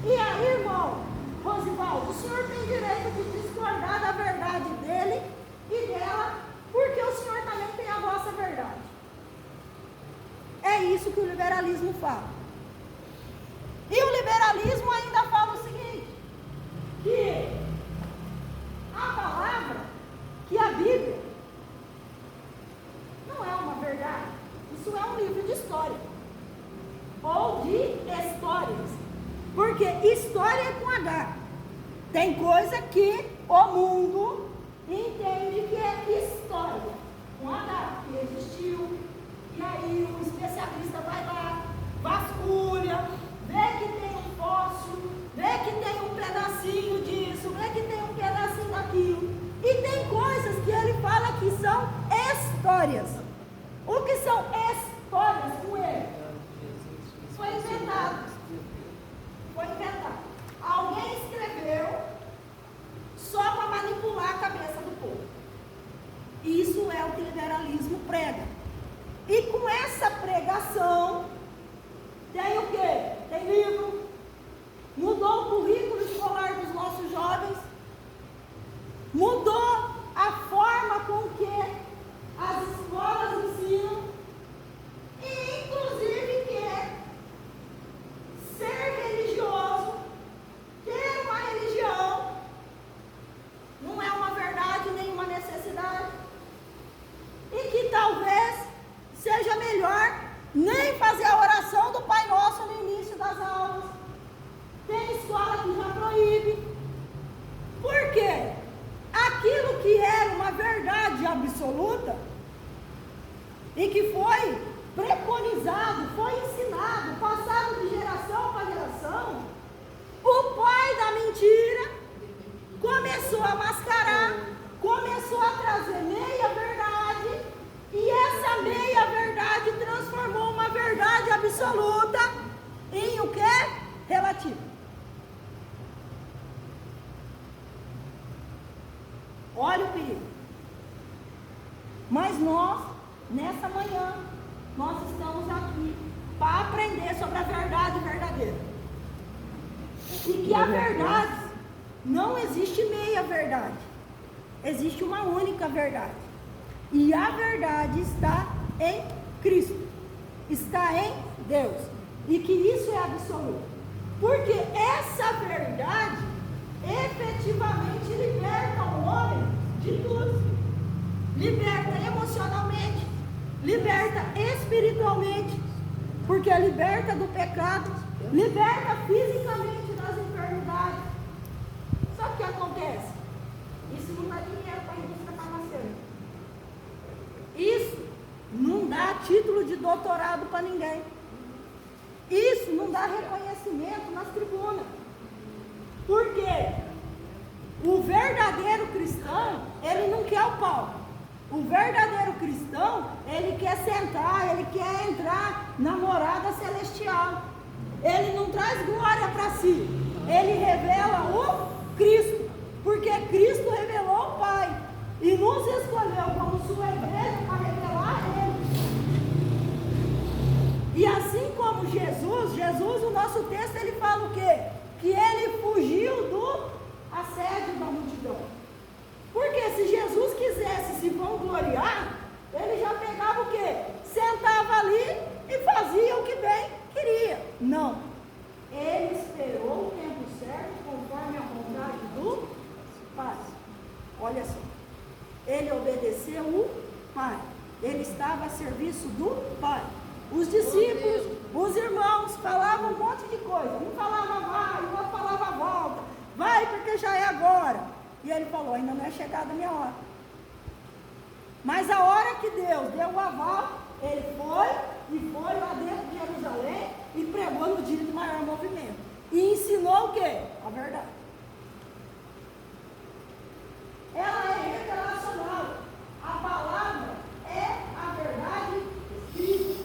e aí, irmão Rosivaldo, o senhor tem direito de discordar da verdade dele e dela, porque o senhor também tem a vossa verdade. É isso que o liberalismo fala. E o liberalismo ainda fala o seguinte, que a palavra, que a Bíblia, não é uma verdade. Isso é um livro de história. Ou de histórias. Porque história é com H. Tem coisa que o mundo entende que é história. Com H, que existiu. E aí o especialista vai lá, vasculha, vê que tem um fóssil, vê que tem um pedacinho disso, vê que tem um pedacinho daquilo. E tem coisas que ele fala que são histórias. O que são histórias com ele? Foi inventado. Foi inventado. Alguém escreveu só para manipular a cabeça do povo. Isso é o que o liberalismo prega. E com essa pregação, tem o quê? Tem livro, mudou o currículo escolar dos nossos jovens, mudou a forma com que as escolas ensinam, e inclusive que ser religioso, ter uma religião, não é uma verdade nem uma necessidade, e que talvez seja melhor nem fazer a oração do Pai Nosso no início das aulas. Tem escola que já proíbe. Por quê? Aquilo que era uma verdade absoluta e que foi preconizado, foi ensinado, passado de geração para geração, o pai da mentira começou a mascarar, começou a trazer meia verdade, e essa meia verdade transformou uma verdade absoluta em o quê? Relativo. Olha o perigo. Mas nós, nessa manhã, nós estamos aqui para aprender sobre a verdade verdadeira. E que a verdade, não existe meia verdade, existe uma única verdade. E a verdade está em Cristo, está em Deus. E que isso é absoluto. Porque essa verdade efetivamente liberta o homem de tudo. Liberta emocionalmente, liberta espiritualmente, porque liberta do pecado, liberta fisicamente das enfermidades. Sabe o que acontece? Isso não dá dinheiro para a indústria farmacêutica. Isso não dá título de doutorado para ninguém. Isso não dá reconhecimento nas tribunas. Por quê? O verdadeiro cristão, ele não quer o palco. O verdadeiro cristão, ele quer sentar, ele quer entrar na morada celestial. Ele não traz glória para si. Ele revela o Cristo. Porque Cristo revelou o Pai. E nos escolheu como sua igreja para revelar Ele. E assim como Jesus, o nosso texto, ele fala o quê? Que ele fugiu do assédio da multidão. Porque se Jesus quisesse se vangloriar, ele já pegava o quê? Sentava ali e fazia o que bem queria. Não. Ele esperou o tempo certo, conforme a vontade do Pai. Olha só. Ele obedeceu o Pai. Ele estava a serviço do Pai. Os discípulos, os irmãos, falavam um monte de coisa. Um falava vai, o outro falava volta. Vai porque já é agora. E ele falou, ainda não é chegada a minha hora. Mas a hora que Deus deu o aval, ele foi lá dentro de Jerusalém e pregou no dia de maior movimento. E ensinou o quê? A verdade. Ela é internacional. A palavra é a verdade escrita.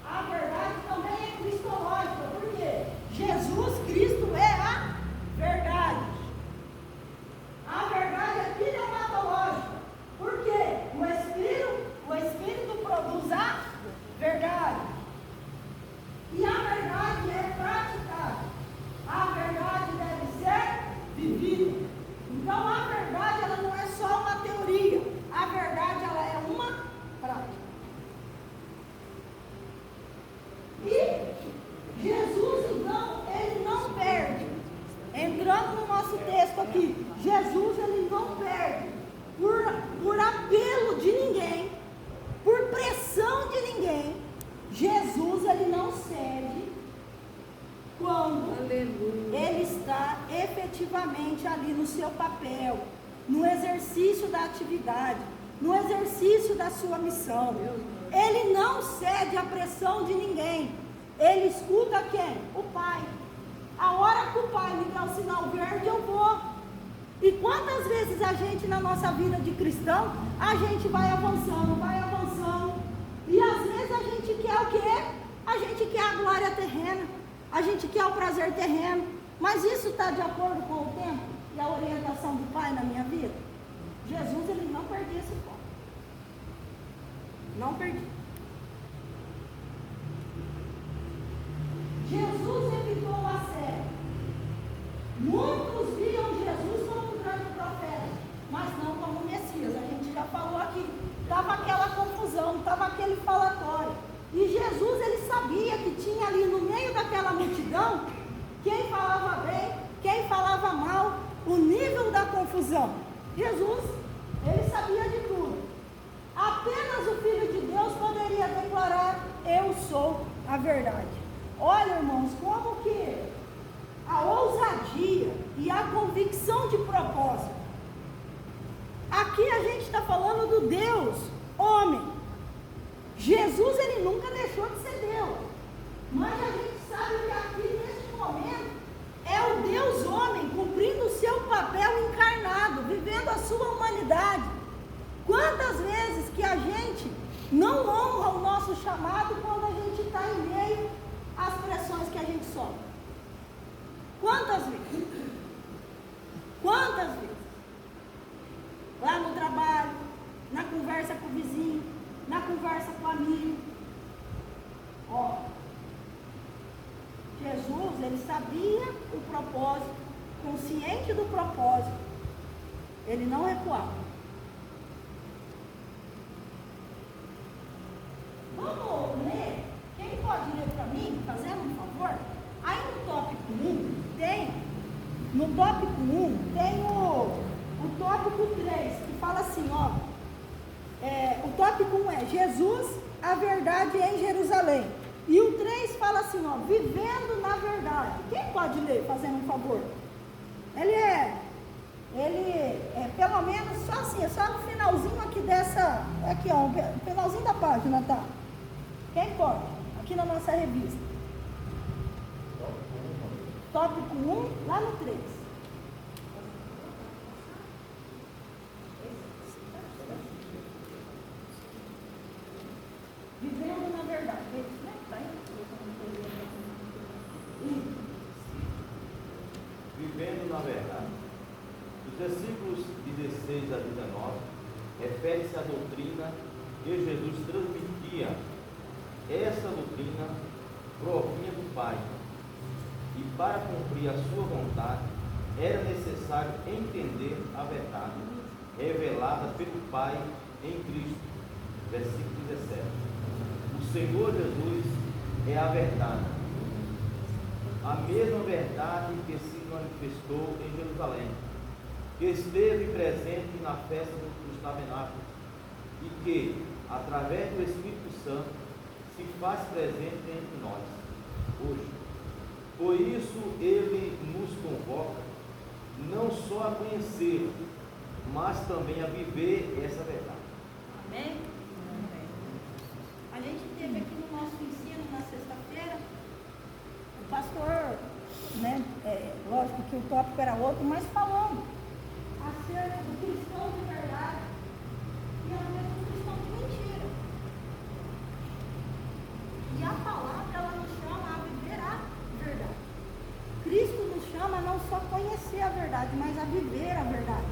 A verdade também é cristológica. Por quê? Jesus Cristo é a verdade. A verdade é pneumatológica. Por quê? O Espírito produz a verdade. E a verdade é praticada. A verdade deve ser vivida. Então a verdade ela não é só uma teoria. A verdade ela é uma prática. E Jesus então, ele não perde. Entrando no nosso texto aqui, Jesus ele não perde por apelo de ninguém, por pressão de ninguém. Jesus ele não cede quando ele está efetivamente ali no seu papel, no exercício da atividade, no exercício da sua missão. Ele não cede à pressão de ninguém. Ele escuta quem? O Pai. A hora que o Pai me dá o sinal verde, eu vou. E quantas vezes a gente, na nossa vida de cristão, a gente vai avançando. E às vezes a gente quer o quê? A gente quer a glória terrena. A gente quer o prazer terreno. Mas isso está de acordo com o tempo e a orientação do Pai na minha vida? Jesus, ele não perdia esse foco. Não perdi. Jesus evitou o assédio. Muitos viam Jesus como um grande profeta, mas não como Messias. A gente já falou aqui. Estava aquela confusão, estava aquele falatório. E Jesus, ele sabia que tinha ali no meio daquela multidão, quem falava bem, quem falava mal, o nível da confusão. Jesus, ele sabia de tudo. Apenas o Filho de Deus poderia declarar, eu sou a verdade. Olha, irmãos, como que a ousadia e a convicção de propósito. Aqui a gente está falando do Deus, homem. Jesus, ele nunca deixou de ser Deus. Mas a gente sabe que aqui, neste momento, é o Deus homem cumprindo o seu papel encarnado, vivendo a sua humanidade. Quantas vezes que a gente não honra o nosso chamado quando a gente está em meio às pressões que a gente sofre? Quantas vezes? Quantas vezes? Lá no trabalho, na conversa com o vizinho, na conversa com o amigo. ele sabia o propósito, consciente do propósito, ele não recuava. Vamos ler? Quem pode ler para mim, fazendo um favor? Aí no tópico 1 tem, o tópico 3, que fala assim, ó, o tópico 1 é Jesus, a verdade em Jerusalém. E o 3 fala assim, ó, vivendo na verdade. Quem pode ler, fazendo um favor? Ele é pelo menos só assim, só no finalzinho aqui dessa, aqui ó, no finalzinho da página, tá? Quem pode? Aqui na nossa revista. Tópico 1, lá no 3. Vivendo na verdade. Né? Tá aí? Vivendo na verdade. Os versículos 16 a 19 refere-se à doutrina que Jesus transmitia. Essa doutrina provinha do Pai, e para cumprir a sua vontade era necessário entender a verdade revelada pelo Pai em Cristo. Versículo 17. O Senhor Jesus é a verdade, a mesma verdade que se manifestou em Jerusalém, que esteve presente na festa dos tabernáculos e que, através do Espírito Santo, se faz presente entre nós hoje. Por isso ele nos convoca não só a conhecer, mas também a viver essa verdade. Amém? A gente teve aqui no nosso ensino na sexta-feira, o pastor, né, lógico que o tópico era outro, mas falando acerca do cristão de verdade e ao mesmo cristão de mentira. E a palavra, ela nos chama a viver a verdade. Cristo nos chama a não só conhecer a verdade, mas a viver a verdade.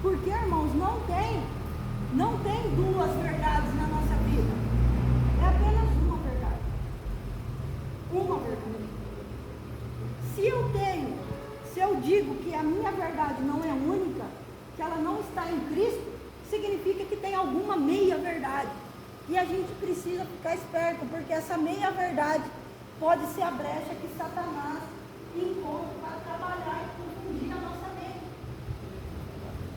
Porque, irmãos, não tem duas verdades na nossa vida. É apenas uma verdade. Uma verdade. Se eu digo que a minha verdade não é única, que ela não está em Cristo, significa que tem alguma meia verdade. E a gente precisa ficar esperto, porque essa meia verdade pode ser a brecha que Satanás encontra para trabalhar e confundir a nossa mente.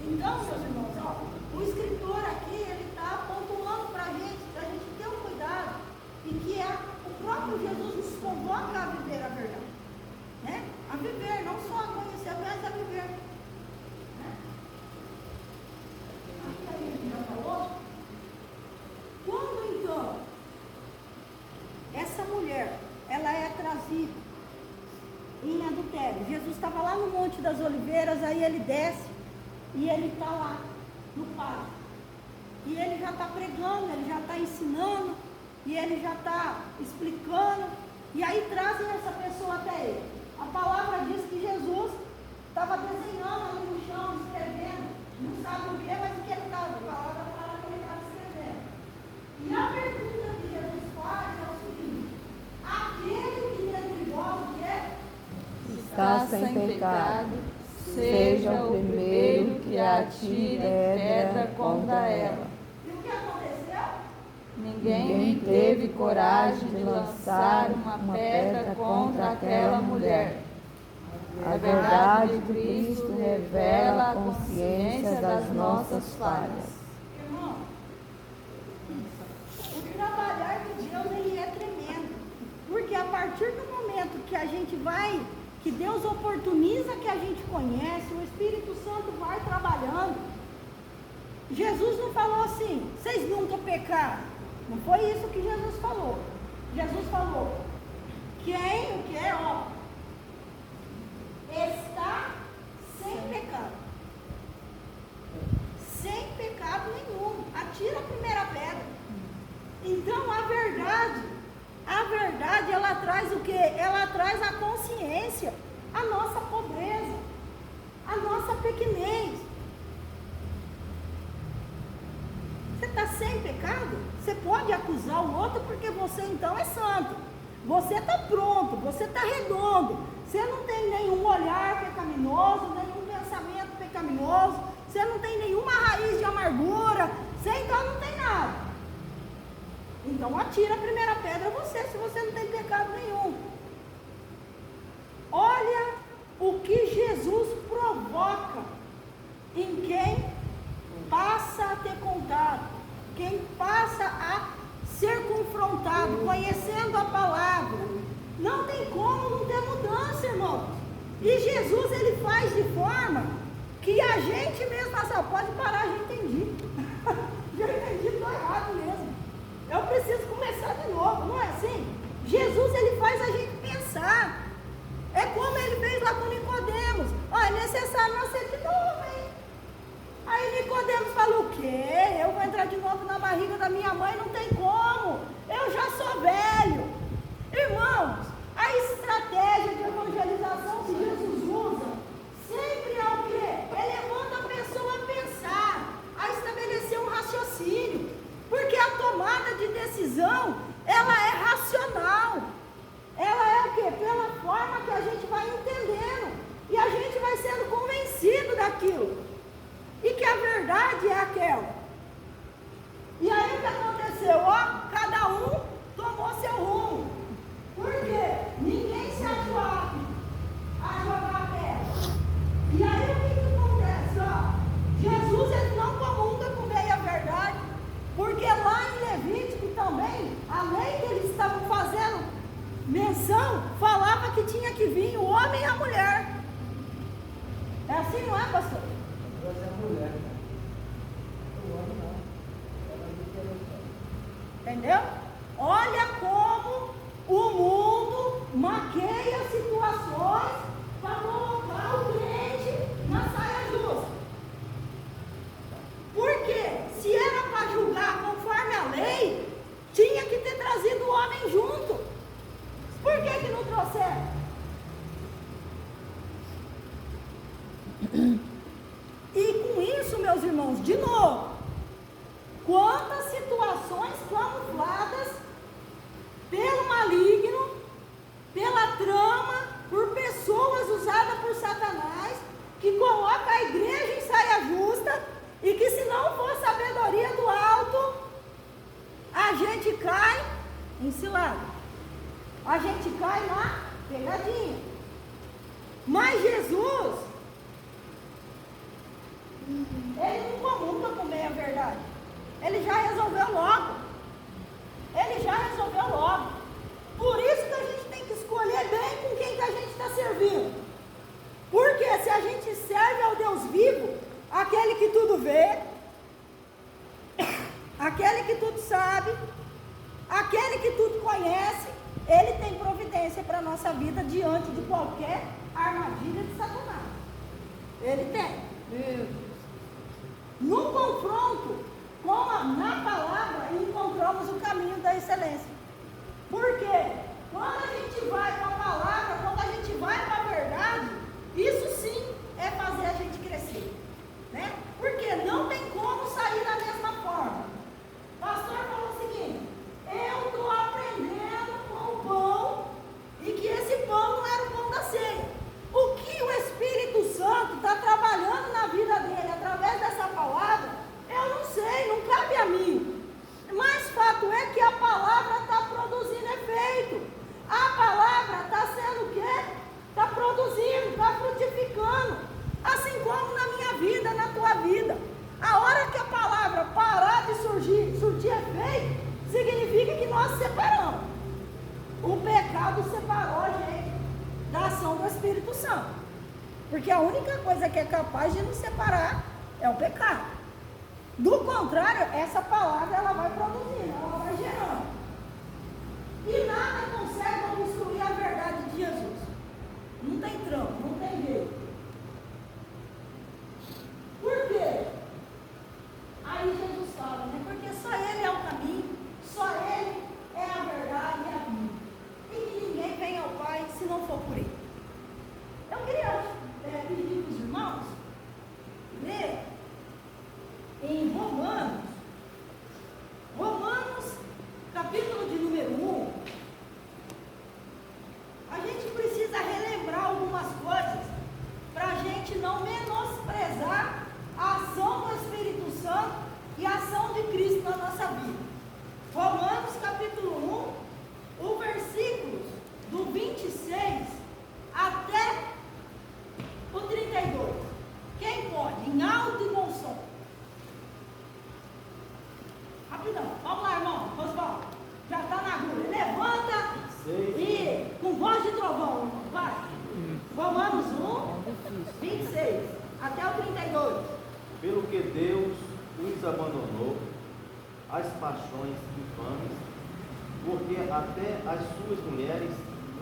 Então, meus irmãos, ó, o escritor aqui, ele está pontuando para a gente ter um cuidado, e que o próprio Jesus nos convoca a viver a verdade. Né? A viver, não só a conhecer, mas a viver. Né? Aqui a gente já falou. Quando então essa mulher, ela é trazida em adultério, Jesus estava lá no Monte das Oliveiras, aí ele desce e ele está lá no pátio, e ele já está pregando, ele já está ensinando, e ele já está explicando, e aí trazem essa pessoa até ele. A palavra diz que Jesus estava desenhando ali no chão, escrevendo, não sabe o que, mas o que ele estava, a palavra fala que ele estava escrevendo. E a pergunta que Jesus faz é o seguinte: aquele que dentre vós Está sem pecado, seja o primeiro que atire pedra contra ela. E o que aconteceu? Ninguém teve coragem de lançar uma pedra contra aquela mulher. A verdade de Cristo revela a consciência das nossas falhas. Irmão, o trabalhar de Deus, ele é tremendo. Porque a partir do momento que a gente vai, que Deus oportuniza que a gente conhece, o Espírito Santo vai trabalhando. Jesus não falou assim, vocês nunca pecaram. Não foi isso que Jesus falou. Jesus falou, quem o que é, ó, está sem pecado. Sem pecado nenhum. Atira a primeira pedra. Então a verdade, ela traz o quê? Ela traz a consciência, a nossa pobreza, a nossa pequenez. Você está sem pecado? Você pode acusar o outro porque você então é santo. Você está pronto, você está redondo. Você não tem nenhum olhar pecaminoso, nenhum pensamento pecaminoso. Você não tem nenhuma raiz de amargura. Você então não tem nada. Então atira a primeira pedra você, se você não tem pecado nenhum. Olha o que Jesus provoca em quem passa a ter contato, quem passa a ser confrontado, conhecendo a palavra. Não tem como não ter mudança, irmãos. E Jesus, ele faz de forma que a gente mesmo, só pode parar, já entendi. Já entendi, estou errado mesmo. Eu preciso começar de novo, não é assim? Jesus, ele faz a gente pensar. É como ele fez lá com Nicodemos. Ó, é necessário nascer de novo, hein? Aí Nicodemos falou: o quê? Eu vou entrar de novo na barriga da minha mãe? Não tem como. Eu já sou velho. Irmãos, a estratégia de evangelização que Jesus usa sempre é o quê? É levando a pessoa a pensar, a estabelecer um raciocínio. Porque a tomada de decisão, ela é racional. Ela é o quê? Pela forma que a gente vai entendendo. E a gente vai sendo convencido daquilo. E que a verdade é aquela. E aí o que aconteceu? Ó, cada um tomou seu rumo. Por quê? Ninguém se achou apto a jogar a pedra. E aí o que acontece? Ó, Jesus, ele não comunga com meia verdade. Porque lá em Levítico também, a lei que eles estavam fazendo menção, falava que tinha que vir o homem e a mulher. É assim, não é, pastor? Entendeu? Olha como o mundo maqueia situações para colocar o crente na saia justa. Por quê? Se era para julgar conforme a lei, tinha que ter trazido o homem junto. Por que não trouxeram? E com isso, meus irmãos, de novo, quantas situações camufladas pelo maligno, pela trama, por pessoas usadas por Satanás, que coloca a igreja em saia justa, e que se não for sabedoria do alto, a gente cai em cilada. A gente cai na pegadinha. Mas Jesus, ele não comunga com meia verdade. Ele já resolveu logo. Ele já resolveu logo. Por isso que a gente tem que escolher bem com quem que a gente está servindo. Porque se a gente serve ao Deus vivo, aquele que tudo vê, aquele que tudo sabe, aquele que tudo conhece, ele tem providência para a nossa vida diante de qualquer armadilha de Satanás. Ele tem. No confronto na palavra, encontramos o caminho da excelência. Por quê? Quando a gente vai para a palavra, quando a gente vai para a verdade, isso sim é fazer a gente crescer. Né? Porque não tem como sair da mesma forma. O pastor falou o seguinte: eu estou aprendendo com o pão, e que esse pão não era o pão da ceia. O que o Espírito Santo está trabalhando na vida dele através dessa palavra, eu não sei, não cabe a mim. Mas fato é que a palavra está produzindo efeito. A palavra está sendo o quê? Está produzindo, está frutificando. Assim como na minha vida, na tua vida. A hora que a palavra parar de surtir efeito, significa que nós separamos. O pecado separou a gente da ação do Espírito Santo. Porque a única coisa que é capaz de nos separar é o pecado. Do contrário, essa palavra ela vai produzindo, ela vai gerando. E nada consegue obstruir a verdade de Jesus. Não tem trampo, não tem jeito. Por quê? Aí Jesus fala, né? Porque só Ele é o caminho, só Ele é a verdade e a vida. E que ninguém vem ao Pai se não for por Ele. Eu queria pedir para os irmãos ler em Romanos Até o 32. Pelo que Deus os abandonou às paixões infames, porque até as suas mulheres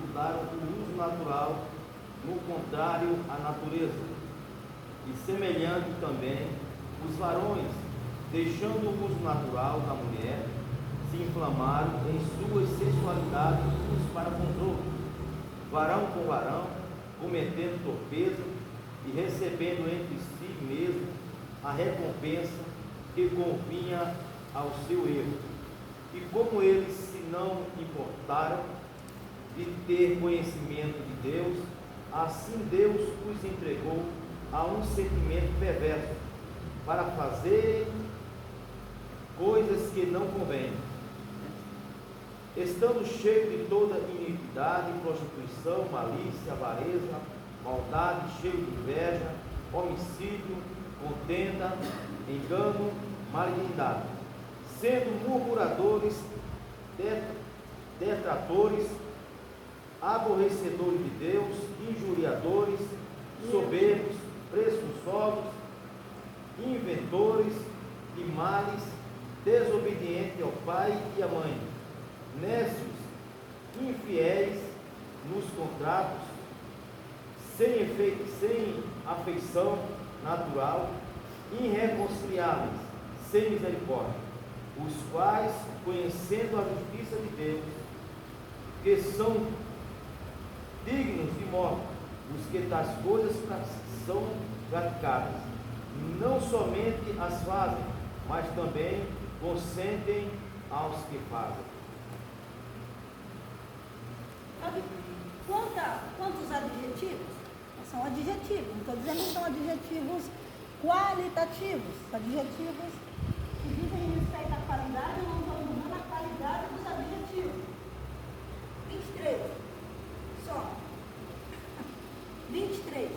mudaram o uso natural, no contrário à natureza. E semelhante também, os varões, deixando o uso natural da mulher, se inflamaram em suas sensualidades uns para com os outros, varão com varão, cometendo torpeza e recebendo entre si mesmo a recompensa que convinha ao seu erro. E como eles se não importaram de ter conhecimento de Deus, assim Deus os entregou a um sentimento perverso, para fazerem coisas que não convêm, estando cheio de toda iniquidade, prostituição, malícia, avareza, maldade, cheio de inveja, homicídio, contenda, engano, malignidade, sendo murmuradores, detratores, aborrecedores de Deus, injuriadores, soberbos, presunçosos, inventores de males, desobedientes ao pai e à mãe, nécios, infiéis nos contratos, sem afeição natural, irreconciliáveis, sem misericórdia, os quais, conhecendo a justiça de Deus, que são dignos de morte, os que tais coisas são praticadas, não somente as fazem, mas também consentem aos que fazem. Sabe quantos adjetivos? São adjetivos, não estou dizendo que são adjetivos qualitativos, adjetivos que dizem respeito à qualidade, eu não estou mudando a qualidade dos adjetivos. 23, só. 23,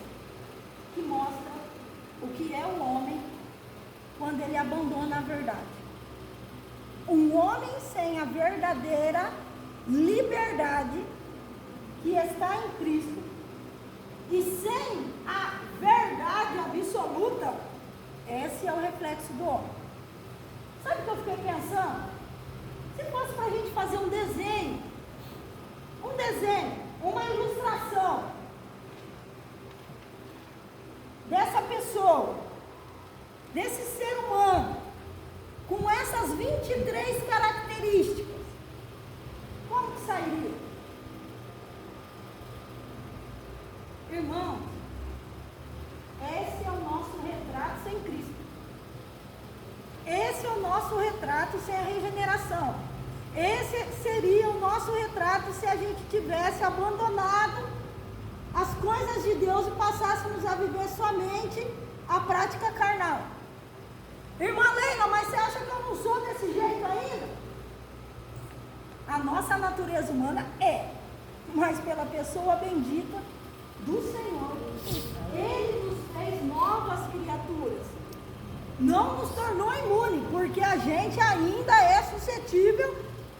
que mostra o que é o homem quando ele abandona a verdade. Um homem sem a verdadeira liberdade que está em Cristo e sem a verdade absoluta, esse é o reflexo do homem. Sabe o que eu fiquei pensando? Se fosse para a gente fazer um desenho, uma ilustração dessa pessoa, desse ser humano, com essas 23 características, como que sairia? Irmãos, esse é o nosso retrato sem Cristo. Esse é o nosso retrato sem a regeneração. Esse seria o nosso retrato se a gente tivesse abandonado as coisas de Deus e passássemos a viver somente a prática carnal. Irmã Leila, mas você acha que eu não sou desse jeito ainda? A nossa natureza humana é, mas pela pessoa bendita do Senhor, Ele nos fez novas criaturas. Não nos tornou imune, porque a gente ainda é suscetível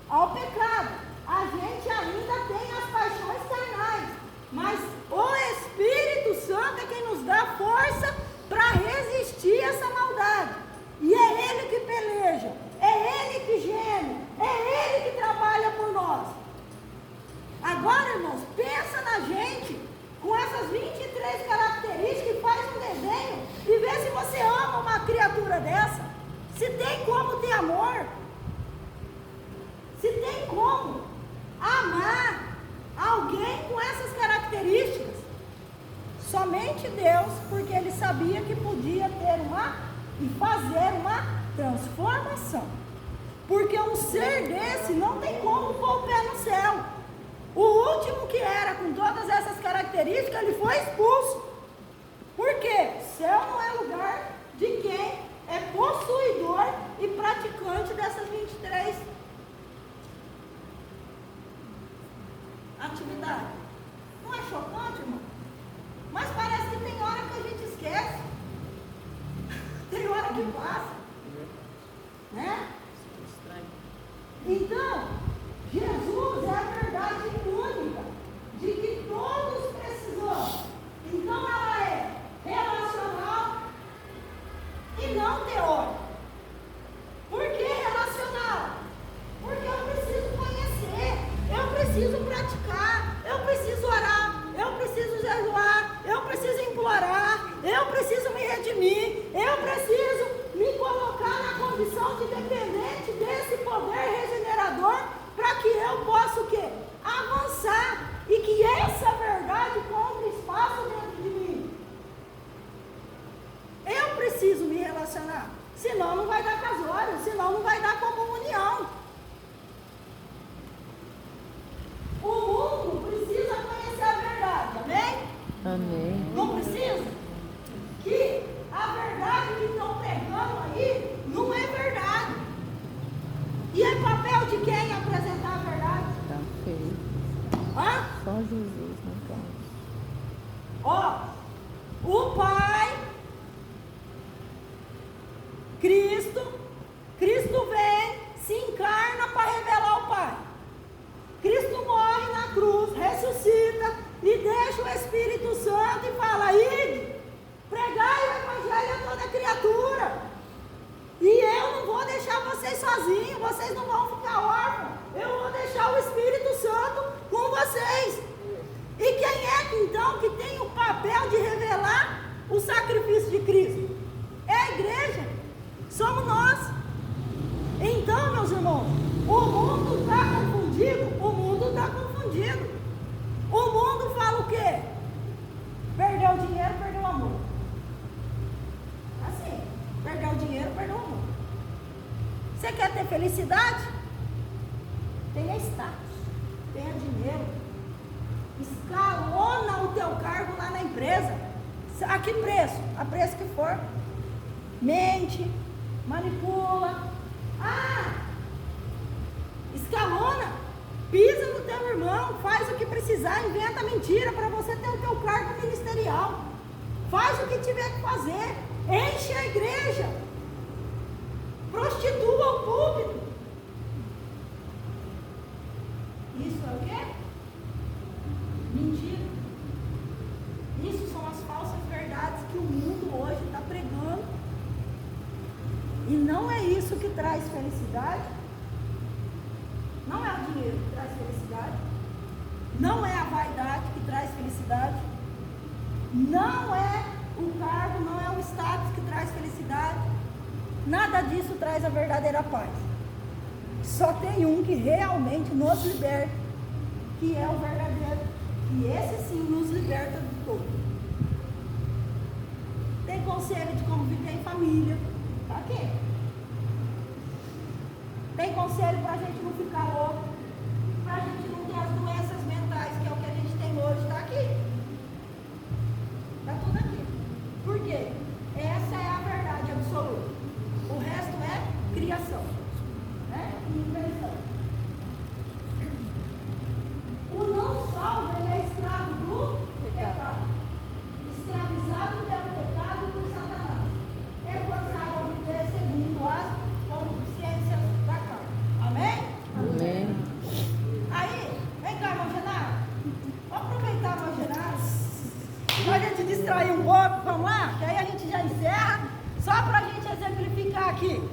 ao pecado. A gente ainda tem as paixões carnais. Mas o Espírito Santo é quem nos dá força para resistir a essa maldade. E é Ele que peleja, é Ele que geme, é Ele que trabalha por nós. Agora, irmãos, pensa na gente com essas 23 características e faz um desenho e vê se você ama uma criatura dessa. Se tem como ter amor, se tem como amar alguém com essas características. Somente Deus, porque Ele sabia que podia ter e fazer uma transformação. Porque um ser desse não tem como pôr o pé no céu. O último que era com todas essas características, ele foi expulso. Por quê? Céu não é lugar de quem é possuidor e praticante dessas 23 atividades. Não é chocante, irmão? Mas parece que tem hora que a gente esquece. Tem hora que passa. Né? Então, Jesus é a verdade única de que todos precisamos. Então ela é relacional, preciso praticar, eu preciso orar, eu preciso jejuar, eu preciso implorar, eu preciso me redimir, eu preciso me colocar na condição de dependente desse poder regenerador para que eu possa o quê? Avançar e que essa verdade compre espaço dentro de mim. Eu preciso me relacionar, senão não vai dar casório, senão não vai dar comunhão. O mundo precisa conhecer a verdade, amém? Amém. Não precisa? Que a verdade que estão pregando aí não é verdade. E é papel de quem apresentar a verdade? Tá feio. Hã? Só Jesus, não caso. Ó, o Pai, Cristo vem, se encarna para revelar o Pai. Cristo morre na cruz, ressuscita e deixa o Espírito Santo e fala: ide, pregai o Evangelho a toda criatura. E eu não vou deixar vocês sozinhos, vocês não vão ficar órfãos. Eu vou deixar o Espírito Santo com vocês. E quem é então que tem o papel de revelar o sacrifício de Cristo? É a igreja, somos nós. Então, meus irmãos, o mundo está confundido, o mundo está confundido. O mundo fala o quê? Perdeu o dinheiro, perdeu o amor. Assim, perdeu o dinheiro, perdeu o amor. Você quer ter felicidade? Tenha status, tenha dinheiro. Escalona o teu cargo lá na empresa. A que preço? A preço que for. Mente, manipula. Escalona, pisa no teu irmão, faz o que precisar, inventa mentira para você ter o teu cargo ministerial. Faz o que tiver que fazer, enche a igreja, prostitua o púlpito. Isso é o quê? Mentira. Isso são as falsas verdades que o mundo hoje está pregando. E não é isso que traz felicidade. Não é o dinheiro que traz felicidade. Não é a vaidade que traz felicidade. Não é o cargo, não é o status que traz felicidade. Nada disso traz a verdadeira paz. Só tem um que realmente nos liberta, que é o verdadeiro. E esse sim nos liberta de todo. Tem conselho de como viver em família. Tá aqui. Tem conselho para a gente não ficar louco, para a gente não ter as doenças mentais, que é o que a gente tem hoje, está aqui. Está tudo aqui. Por quê? Essa é a verdade absoluta. O resto é criação, né? E invenção. O não salvo, ele é escravo do pecado. Escravizado pelo pecado e por Satanás. É forçado a viver segundo as consciências da carne. Amém? Amém. Aí, vem cá, irmão Genaro. Vamos aproveitar, irmão Genaro. Para a gente distrair um pouco, vamos lá? Que aí a gente já encerra. Só para a gente exemplificar aqui.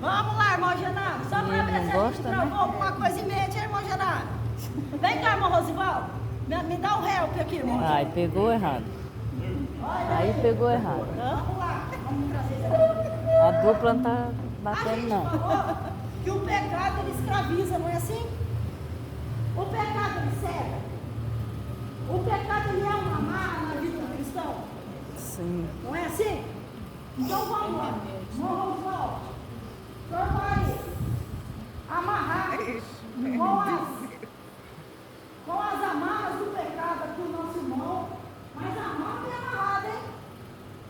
Vamos lá, irmão Genaro. Só para ver se a gente travou alguma coisa em mente, hein, irmão Genaro? Vem cá, irmão Rosivaldo. Me dá um help aqui, irmão. Ai, pegou errado. Aí pegou errado. Vamos lá, vamos trazer isso aqui. A dupla não tá A batendo, gente não. falou que o pecado ele escraviza, não é assim? O pecado ele cega. O pecado ele é uma amarra na vida do cristão. Sim. Não é assim? Então vamos lá. Vamos lá. O senhor vai amarrar com as amarras do pecado aqui o nosso irmão. Mas a mão é amarrada, hein?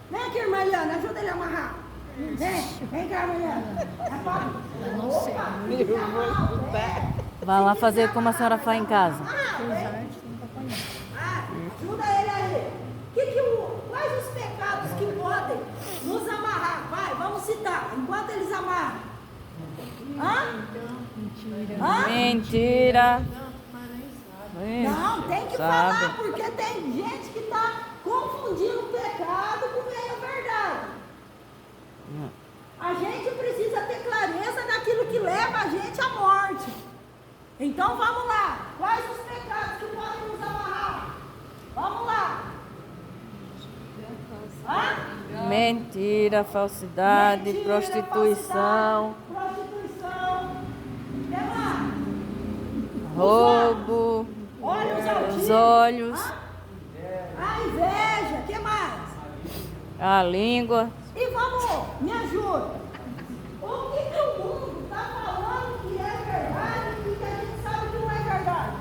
Vem aqui, irmã Eliana, ajuda ele a amarrar. Vem cá, irmã Eliana. Eu não sei. Vai lá fazer como a senhora faz em casa. Ajuda ele aí. Quais os pecados que podem nos amarrar? Vai, vamos citar, enquanto eles amarram. Mentira. Não, tem que Sabe. falar, porque tem gente que está confundindo o pecado com a verdade. A gente precisa ter clareza daquilo que leva a gente à morte. Então vamos lá. Quais os pecados que podem nos amarrar? Vamos lá. Mentira, falsidade, Mentira, prostituição, prostituição. Que mais? roubo, Olhos altivos. os olhos, A inveja. Que mais? a língua. E vamos, me ajuda. O que o mundo está falando que é verdade e que a gente sabe que não é verdade?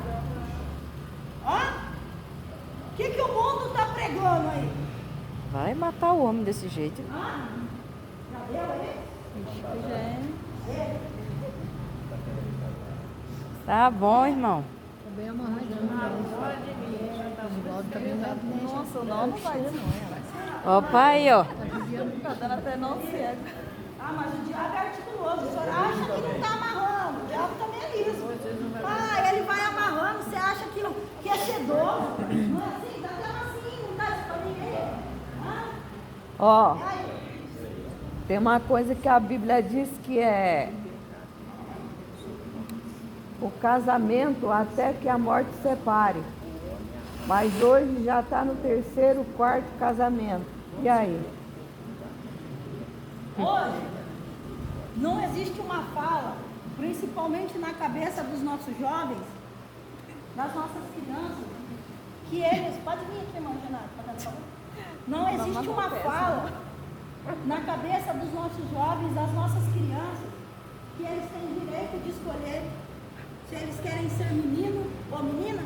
O que o mundo está pregando aí? Vai matar o homem desse jeito. Já deu aí? Tá bom, irmão. Tá bem amarradinho. Nossa, o nó não vai não. Ó, pai, ó. Tá dando até nó cego. Mas o diabo é articuloso. O senhor acha que não está amarrando. O diabo também é isso. Ele vai amarrando. Você acha que é sedoso. Não é assim? Tá tendo assim. Não tá isso pra ninguém. Ó, tem uma coisa que a Bíblia diz que é o casamento até que a morte separe. Mas hoje já está no 3º, 4º casamento. E aí? Hoje, não existe uma fala, principalmente na cabeça dos nossos jovens, das nossas crianças, que eles... Pode vir aqui, irmão Renato, por favor. Não existe uma fala na cabeça dos nossos jovens, das nossas crianças, que eles têm direito de escolher se eles querem ser menino ou menina.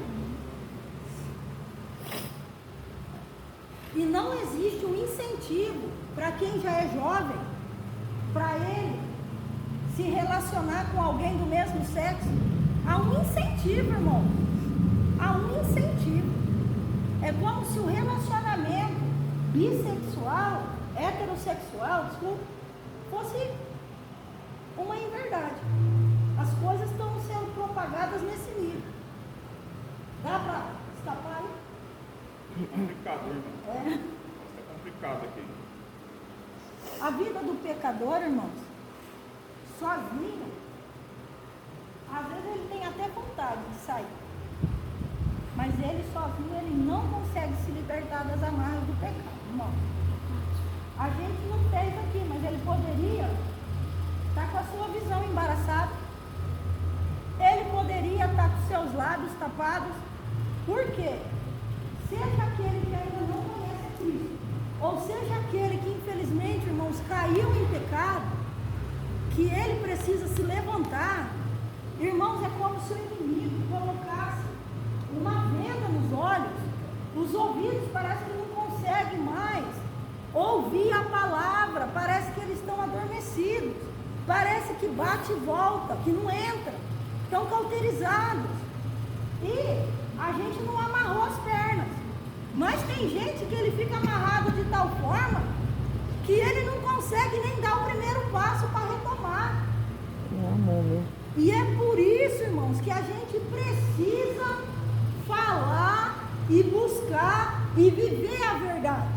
E não existe um incentivo para quem já é jovem, para ele se relacionar com alguém do mesmo sexo. Há um incentivo, irmão. Há um incentivo. É como se o relacionamento bissexual, heterossexual, desculpa, fosse uma inverdade. As coisas estão sendo propagadas nesse nível. Dá para escapar aí? É complicado, irmão. É complicado aqui. A vida do pecador, irmãos, sozinho, às vezes ele tem até vontade de sair. Mas ele sozinho, ele não consegue se libertar das amarras do pecado, irmão. A gente não fez aqui, mas ele poderia estar com a sua visão embaraçada. Ele poderia estar com seus lábios tapados. Por quê? Seja aquele que ainda não conhece a Cristo, ou seja aquele que infelizmente, irmãos, caiu em pecado, que ele precisa se levantar. Irmãos, é como se o inimigo colocasse uma venda nos olhos. Os ouvidos parece que não conseguem mais ouvir a palavra, parece que eles estão adormecidos, parece que bate e volta, que não entra, estão cauterizados. E a gente não amarrou as pernas, mas tem gente que ele fica amarrado de tal forma que ele não consegue nem dar o primeiro passo para retomar. E é por isso, irmãos, que a gente precisa falar e buscar e viver a verdade.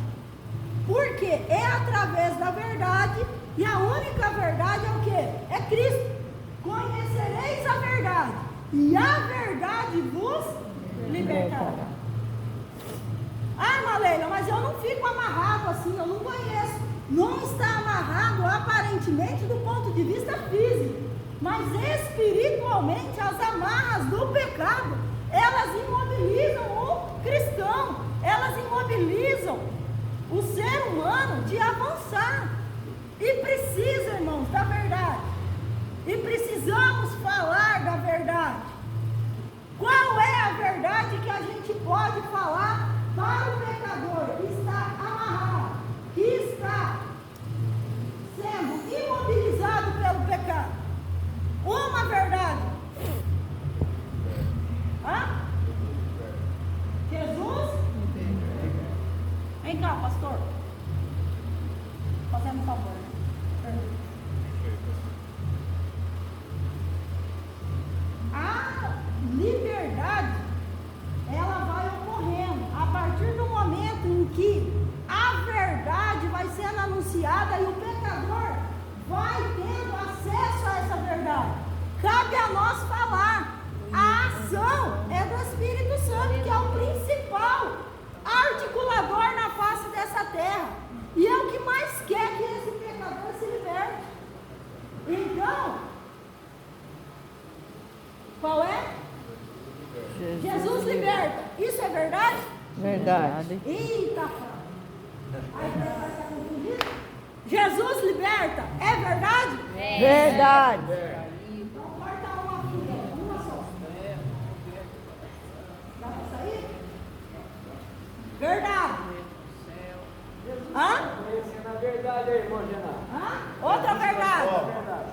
Porque é através da verdade, e a única verdade é o quê? É Cristo. Conhecereis a verdade, e a verdade vos libertará. Ah, irmã Leila, mas eu não fico amarrado assim, eu não conheço. Não está amarrado aparentemente do ponto de vista físico, mas espiritualmente as amarras do pecado, elas imobilizam o cristão, elas imobilizam o ser humano de avançar. E precisa, irmãos, da verdade. E precisamos falar da verdade. Qual é a verdade que a gente pode falar para o pecador que está amarrado, que está sendo imobilizado pelo pecado? Uma verdade. Jesus? Vem cá, pastor. Fazendo um favor, né? A liberdade, ela vai ocorrendo a partir do momento em que a verdade vai sendo anunciada e o pecador vai tendo acesso a essa verdade. Cabe a nós falar Qual é? Jesus liberta. Isso é verdade? Verdade. Eita, aí vai estar confundido. Jesus liberta. É verdade? Verdade. Então corta uma filha, uma só. Dá para sair? Verdade. Hã? Essa é a verdade aí, irmão Genar. Hã? Outra verdade.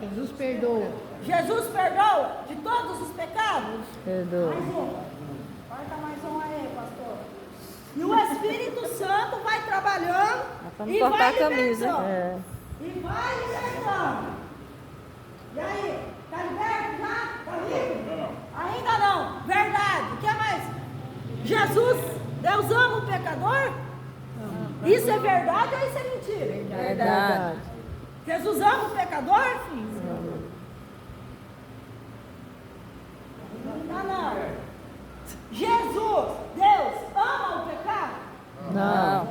Jesus perdoa. Jesus perdoa de todos os pecados? Perdoa. Mais uma. Corta mais um aí, pastor. E o Espírito Santo vai trabalhando Vamos e cortar vai a camisa. libertando. É. E vai libertando. E aí? Está liberto já? Está livre? Não. Ainda não. Verdade. O que mais? Jesus, Deus ama o pecador? Isso é verdade ou isso é mentira? Verdade. Jesus ama o pecador? Ainda não. Jesus, Deus, ama o pecado? Não.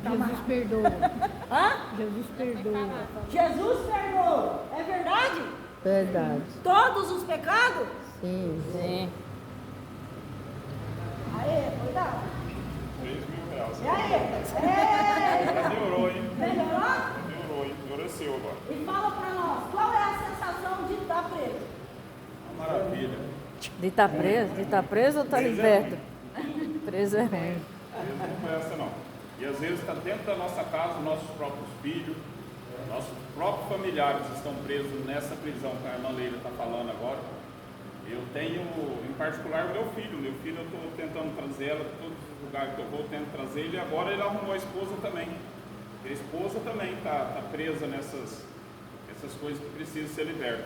Jesus perdoa. Hã? Jesus perdoa. Jesus perdoa. É verdade? Verdade. Todos os pecados? Sim. Sim. Aê, cuidado. R$3.000. E aí? Agora melhorou, hein? Melhorou? Melhorou, hein? Endureceu agora. E fala pra nós, qual é a sensação de estar preso? Uma maravilha. De estar preso? De estar preso ou estar liberto? Preso é ruim. Preso não foi essa, não. E às vezes está dentro da nossa casa, nossos próprios filhos, nossos próprios familiares estão presos nessa prisão que a irmã Leila está falando agora. Eu tenho, em particular, o meu filho. Meu filho eu estou tentando trazer ela de todos os lugares que eu vou, tento trazer ele. E agora ele arrumou a esposa também. E a esposa também está presa nessas coisas que precisam ser libertas.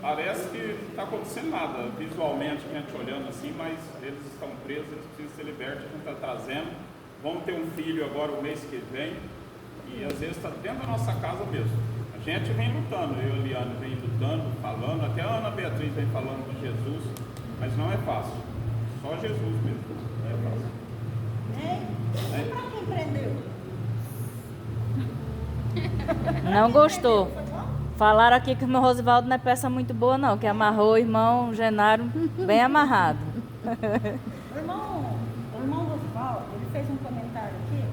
Parece que não está acontecendo nada visualmente, a gente olhando assim, mas eles estão presos, eles precisam ser libertos, a gente está trazendo. Vamos ter um filho agora o mês que vem. E às vezes está dentro da nossa casa mesmo. A gente vem lutando, eu e a Eliane vem lutando, falando, até a Ana Beatriz vem falando de Jesus, mas não é fácil. Só Jesus mesmo. Não é fácil. Hein? E pra quem prendeu? Não gostou. Falaram aqui que o meu Rosivaldo não é peça muito boa, não, que amarrou o irmão Genaro bem amarrado. O irmão Rosivaldo, ele fez um comentário aqui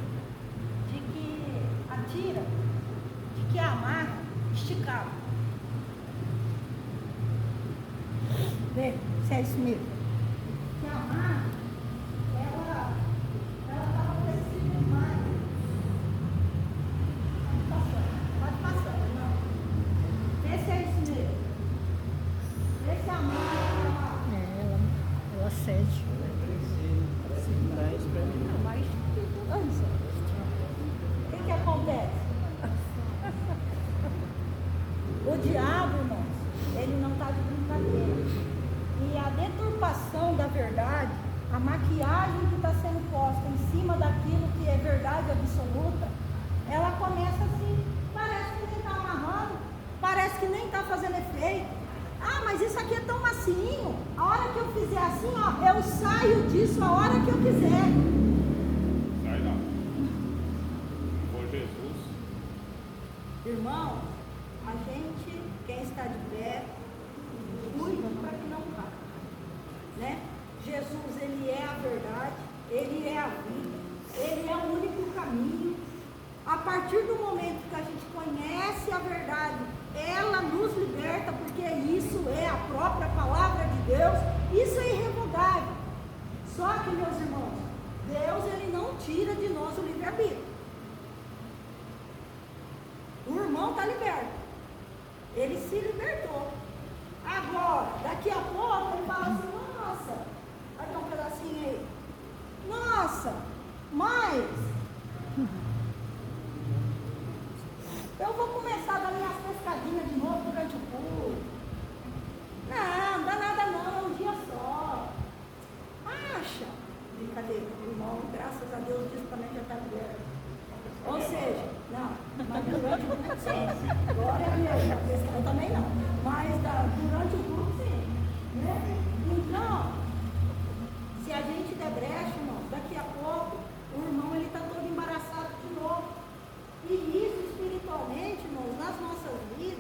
de que a tira, de que a amarra esticava. Vê, se é isso mesmo. Que a amarra, ela estava flexível demais. Pode passar, irmão. Vê se é isso mesmo. Vê se a amarra, Ela cede. o que acontece? O diabo, irmãos, ele não está de brincadeira. E a deturpação da verdade, a maquiagem que está sendo posta em cima daquilo que é verdade absoluta, ela começa assim, parece que nem está amarrando, parece que nem está fazendo efeito. Ah, mas isso aqui é tão macinho, a hora que eu fizer assim, ó, eu saio disso a hora que eu quiser. Sai não. Por Jesus. Irmão, a gente, quem está de pé, cuida para que não caia, né? Jesus, ele é a verdade, ele é a vida, ele é o único caminho. A partir do momento que a gente conhece a verdade, ela nos liberta, porque isso é a própria palavra de Deus, isso é irrevogável. Só que, meus irmãos, Deus, ele não tira de nós o livre-arbítrio. O irmão está liberto. Ele se libertou. Agora, daqui a pouco, ele fala assim, nossa, vai dar um pedacinho aí. Nossa, mas eu vou começar a dar minhas pescadinhas de novo durante o culto. Não dá nada não, é um dia só. Acha? Brincadeira, irmão, graças a Deus, isso também já está liberto. Ou seja, não, mas durante o culto sim. Glória a Deus, a pescada também não. Mas durante o culto sim. Né? Então, se a gente der brecha, irmão, daqui a pouco, o irmão ele está todo embaraçado de novo. E isso espiritualmente, irmãos, nas nossas vidas,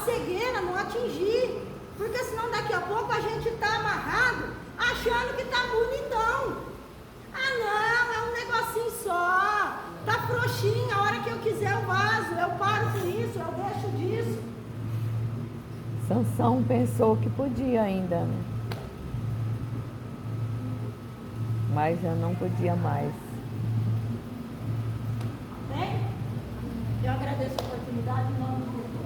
cegueira não atingir. Porque senão daqui a pouco a gente está amarrado, achando que está bonitão. Ah não, é um negocinho só, tá frouxinho, a hora que eu quiser eu vazo, eu paro com isso, eu deixo disso. Sansão pensou que podia ainda, né? Mas já não podia mais. Amém? Eu agradeço a oportunidade em nome de Jesus.